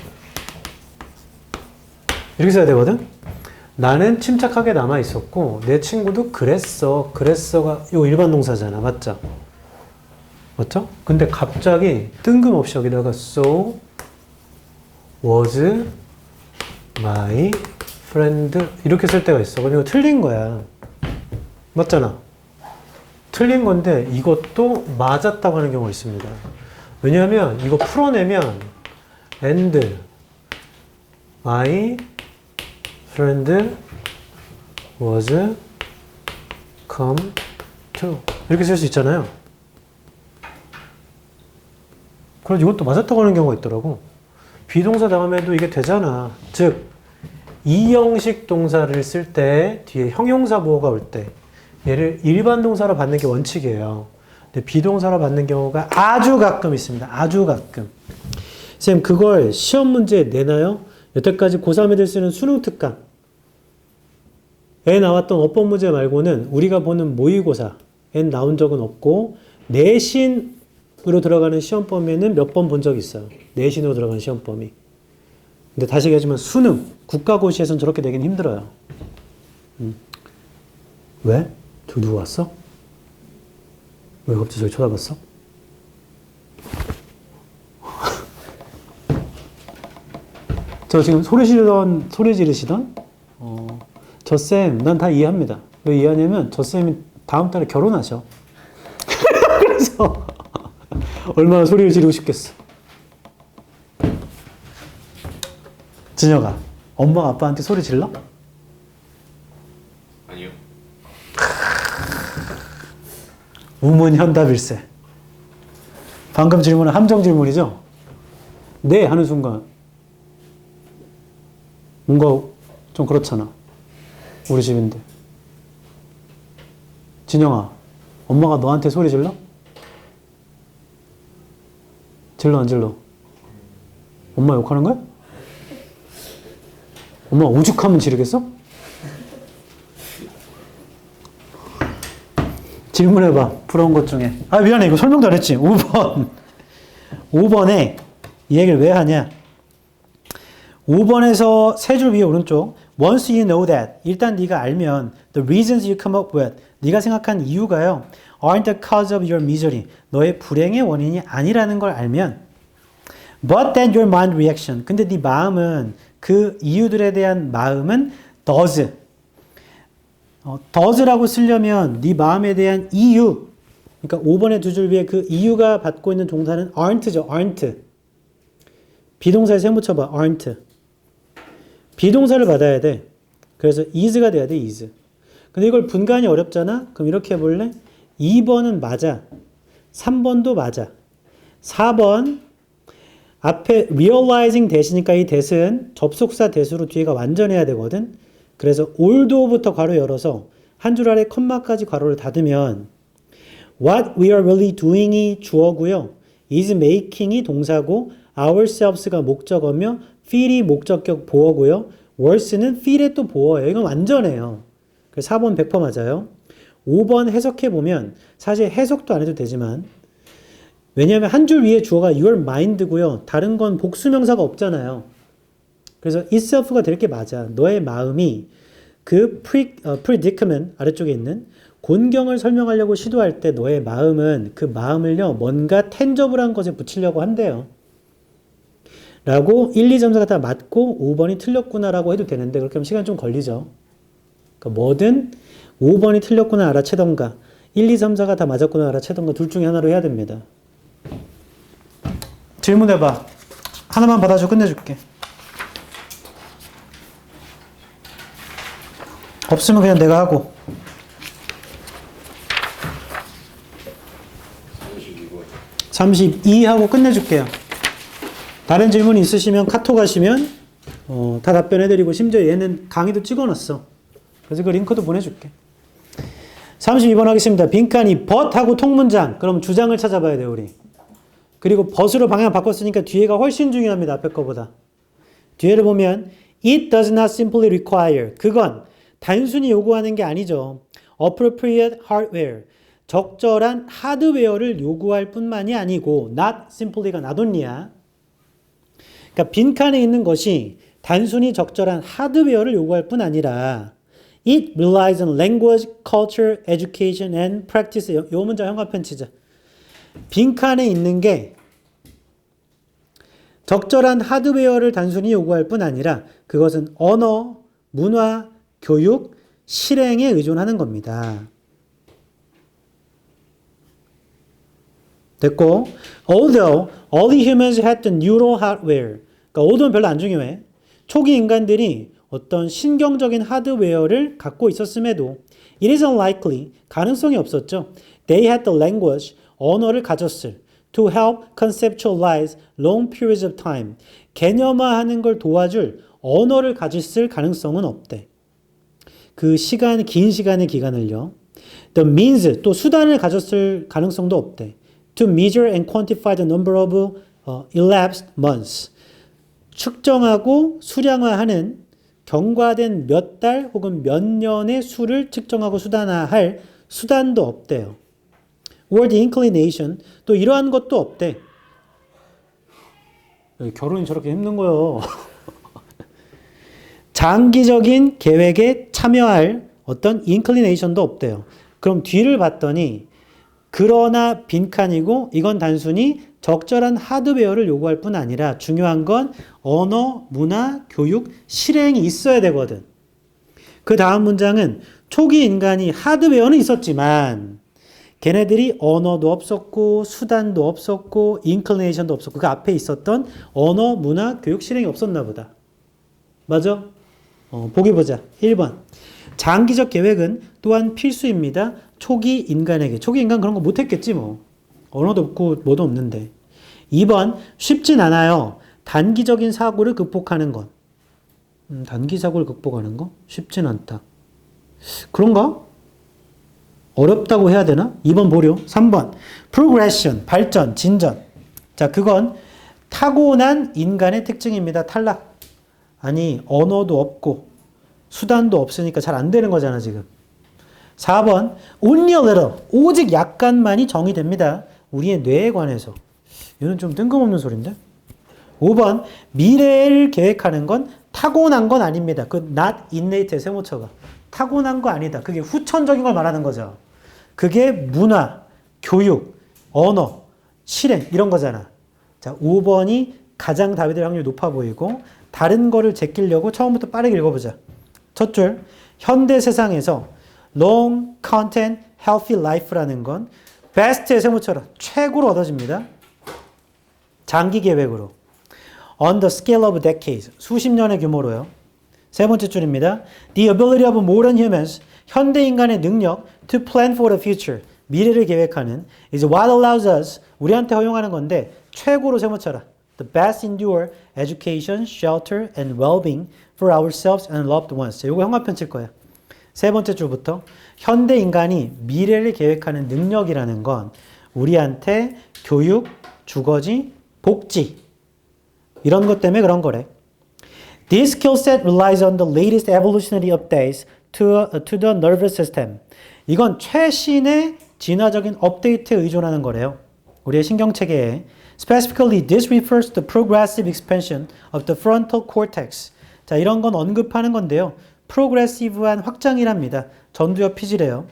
A: 이렇게 써야 되거든. 나는 침착하게 남아 있었고 내 친구도 그랬어가 이거 일반 동사잖아. 맞죠? 근데 갑자기 뜬금없이 여기다가 so was my friend 이렇게 쓸 때가 있어. 그럼 이거 틀린 거야. 맞잖아. 틀린 건데 이것도 맞았다고 하는 경우가 있습니다. 왜냐하면 이거 풀어내면 and my friend was come to 이렇게 쓸 수 있잖아요. 그래서 이것도 맞았다고 하는 경우가 있더라고. 비동사 다음에도 이게 되잖아. 즉 이형식 동사를 쓸 때 뒤에 형용사 보호가 올 때 얘를 일반 동사로 받는 게 원칙이에요. 근데 비동사로 받는 경우가 아주 가끔 있습니다. 아주 가끔. 쌤 그걸 시험 문제에 내나요? 여태까지 고3 애들 쓰는 수능 특강 에 나왔던 어법 문제 말고는 우리가 보는 모의고사엔 나온 적은 없고 내신으로 들어가는 시험 범위에는 몇 번 본 적이 있어요. 내신으로 들어가는 시험 범위. 근데 다시 얘기하지만 수능, 국가고시에서는 저렇게 되긴 힘들어요. 왜? 저기 누구 왔어? 왜 갑자기 저기 쳐다봤어? 저 지금 소리 지르시던 저 쌤, 난 다 이해합니다. 왜 이해하냐면 저 쌤이 다음 달에 결혼하셔. 그래서 얼마나 소리를 지르고 싶겠어. 진혁아, 엄마 아빠한테 소리 질러?
B: 아니요.
A: 우문 현답일세. 방금 질문은 함정 질문이죠? 네 하는 순간 뭔가 좀 그렇잖아. 우리 집인데. 진영아, 엄마가 너한테 소리 질러? 질러 안 질러? 엄마 욕하는 거야? 엄마 오죽하면 지르겠어? 질문해봐. 부러운 것 중에. 아 미안해 이거 설명도 안 했지. 5번 5번에 이 얘기를 왜 하냐. 5번에서 세 줄 위에 오른쪽 Once you know that 일단 네가 알면 the reasons you come up with 네가 생각한 이유가요 aren't the cause of your misery 너의 불행의 원인이 아니라는 걸 알면 but then your mind reaction 근데 네 마음은 그 이유들에 대한 마음은 does does라고 쓰려면 네 마음에 대한 이유 그러니까 5번의 두 줄 위에 그 이유가 받고 있는 동사는 aren't죠. aren't 비동사에 생 붙여봐. aren't 비동사를 받아야 돼. 그래서 is가 돼야 돼. is. 근데 이걸 분간이 어렵잖아? 그럼 이렇게 해볼래? 2번은 맞아. 3번도 맞아. 4번 앞에 realizing that이니까 이 that은 접속사 that으로 뒤에가 완전해야 되거든. 그래서 although부터 괄호 열어서 한 줄 아래 컴마까지 괄호를 닫으면 what we are really doing이 주어고요. is making이 동사고 ourselves가 목적어며 feel이 목적격 보어고요. worse는 feel의 또 보어예요. 이건 완전해요. 그래서 4번 100% 맞아요. 5번 해석해보면 사실 해석도 안 해도 되지만 왜냐하면 한 줄 위에 주어가 your mind고요. 다른 건 복수명사가 없잖아요. 그래서 itself가 될 게 맞아. 너의 마음이 그 predicament 아래쪽에 있는 곤경을 설명하려고 시도할 때 너의 마음은 그 마음을요. 뭔가 tangible 것에 붙이려고 한대요. 라고 1, 2, 3, 4가 다 맞고 5번이 틀렸구나라고 해도 되는데 그렇게 하면 시간 좀 걸리죠. 그러니까 뭐든 5번이 틀렸구나 알아채던가 1, 2, 3, 4가 다 맞았구나 알아채던가 둘 중에 하나로 해야 됩니다. 질문해봐. 하나만 받아줘 끝내줄게. 없으면 그냥 내가 하고. 32 하고 끝내줄게요. 다른 질문 있으시면 카톡 하시면 다 답변해드리고 심지어 얘는 강의도 찍어놨어. 그래서 그 링크도 보내줄게. 32번 하겠습니다. 빈칸이 but 하고 통문장. 그럼 주장을 찾아봐야 돼요 우리. 그리고 but으로 방향 바꿨으니까 뒤에가 훨씬 중요합니다. 앞에 거보다. 뒤에를 보면 it does not simply require. 그건 단순히 요구하는 게 아니죠. appropriate hardware. 적절한 하드웨어를 요구할 뿐만이 아니고 not simply가 not only야. 그러니까 빈칸에 있는 것이 단순히 적절한 하드웨어를 요구할 뿐 아니라 it relies on language, culture, education, and practice. 요 문장 형광펜 치자. 빈칸에 있는 게 적절한 하드웨어를 단순히 요구할 뿐 아니라 그것은 언어, 문화, 교육, 실행에 의존하는 겁니다. 됐고, although early humans had the neural hardware. 그러니까 although는 별로 안 중요해. 초기 인간들이 어떤 신경적인 하드웨어를 갖고 있었음에도 it is unlikely, 가능성이 없었죠. They had the language, 언어를 가졌을 to help conceptualize long periods of time. 개념화하는 걸 도와줄 언어를 가졌을 가능성은 없대. 그 시간, 긴 시간의 기간을요. The means, 또 수단을 가졌을 가능성도 없대. To measure and quantify the number of elapsed months. 측정하고 수량화하는 경과된 몇 달 혹은 몇 년의 수를 측정하고 수단화할 수단도 없대요. Or the inclination, 또 이러한 것도 없대. 결혼이 저렇게 힘든 거요. 장기적인 계획에 참여할 어떤 inclination도 없대요. 그럼 뒤를 봤더니 그러나 빈칸이고 이건 단순히 적절한 하드웨어를 요구할 뿐 아니라 중요한 건 언어, 문화, 교육, 실행이 있어야 되거든. 그 다음 문장은 초기 인간이 하드웨어는 있었지만 걔네들이 언어도 없었고 수단도 없었고 인클리네이션도 없었고 그 앞에 있었던 언어, 문화, 교육, 실행이 없었나 보다. 맞아? 보기 보자. 1번. 장기적 계획은 또한 필수입니다. 초기 인간에게. 초기 인간 그런 거 못했겠지 뭐. 언어도 없고 뭐도 없는데. 2번. 쉽진 않아요. 단기적인 사고를 극복하는 것. 단기 사고를 극복하는 거? 쉽진 않다. 그런가? 어렵다고 해야 되나? 2번 보려. 3번. progression. 발전, 진전. 자, 그건 타고난 인간의 특징입니다. 탈락. 아니, 언어도 없고 수단도 없으니까 잘 안 되는 거잖아, 지금. 4번. only a little. 오직 약간만이 정의됩니다. 우리의 뇌에 관해서. 이건 좀 뜬금없는 소린데? 5번. 미래를 계획하는 건 타고난 건 아닙니다. 그 not innate의 세모처가. 타고난 거 아니다. 그게 후천적인 걸 말하는 거죠. 그게 문화, 교육, 언어, 실행 이런 거잖아. 자, 5번이 가장 답이 될 확률이 높아 보이고 다른 거를 제끼려고 처음부터 빠르게 읽어보자. 첫 줄. 현대 세상에서 long, content, healthy life라는 건 best의 세모처럼 최고로 얻어집니다. 장기 계획으로. On the scale of decades. 수십 년의 규모로요. 세 번째 줄입니다. The ability of modern humans. 현대 인간의 능력 to plan for the future. 미래를 계획하는 is what allows us. 우리한테 허용하는 건데 최고로 세모쳐라. The best endure education, shelter, and well-being for ourselves and loved ones. 이거 형광펜 칠 거예요. 세 번째 줄부터 현대 인간이 미래를 계획하는 능력이라는 건 우리한테 교육, 주거지, 복지 이런 것 때문에 그런 거래. This skill set relies on the latest evolutionary updates to the nervous system. 이건 최신의 진화적인 업데이트에 의존하는 거래요. 우리의 신경체계에 Specifically, this refers to the progressive expansion of the frontal cortex. 자, 이런 건 언급하는 건데요. 프로그레시브한 확장이랍니다. 전두엽 피지래요.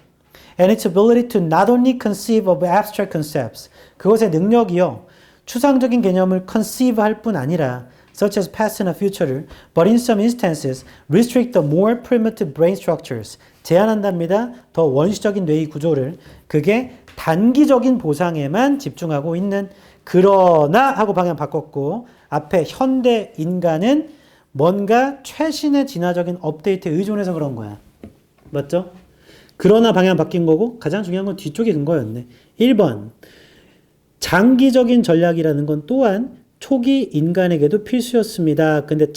A: And its ability to not only conceive of abstract concepts. 그것의 능력이요. 추상적인 개념을 conceive 할 뿐 아니라 such as past and future를 but in some instances restrict the more primitive brain structures. 제한한답니다. 더 원시적인 뇌의 구조를. 그게 단기적인 보상에만 집중하고 있는 그러나 하고 방향 바꿨고 앞에 현대 인간은 뭔가 최신의 진화적인 업데이트에 의존해서 그런 거야. 맞죠? 그러나 방향 바뀐 거고 가장 중요한 건 뒤쪽에 근거였네. 1번 장기적인 전략이라는 건 또한 초기 인간에게도 필수였습니다. 근데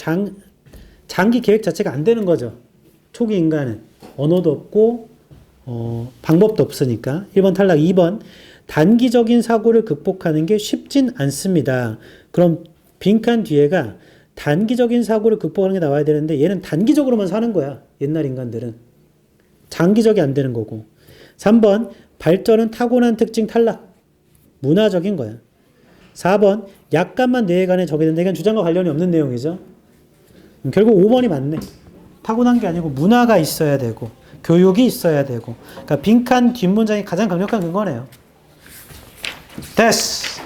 A: 장기 계획 자체가 안 되는 거죠. 초기 인간은 언어도 없고 방법도 없으니까. 1번 탈락. 2번 단기적인 사고를 극복하는 게 쉽진 않습니다. 그럼 빈칸 뒤에가 단기적인 사고를 극복하는 게 나와야 되는데 얘는 단기적으로만 사는 거야. 옛날 인간들은. 장기적이 안 되는 거고. 3번 발전은 타고난 특징 탈락. 문화적인 거야. 4번 약간만 뇌에 관해 적용된다. 이건 주장과 관련이 없는 내용이죠. 결국 5번이 맞네. 타고난 게 아니고 문화가 있어야 되고 교육이 있어야 되고. 그러니까 빈칸 뒷문장이 가장 강력한 근거네요. 됐어.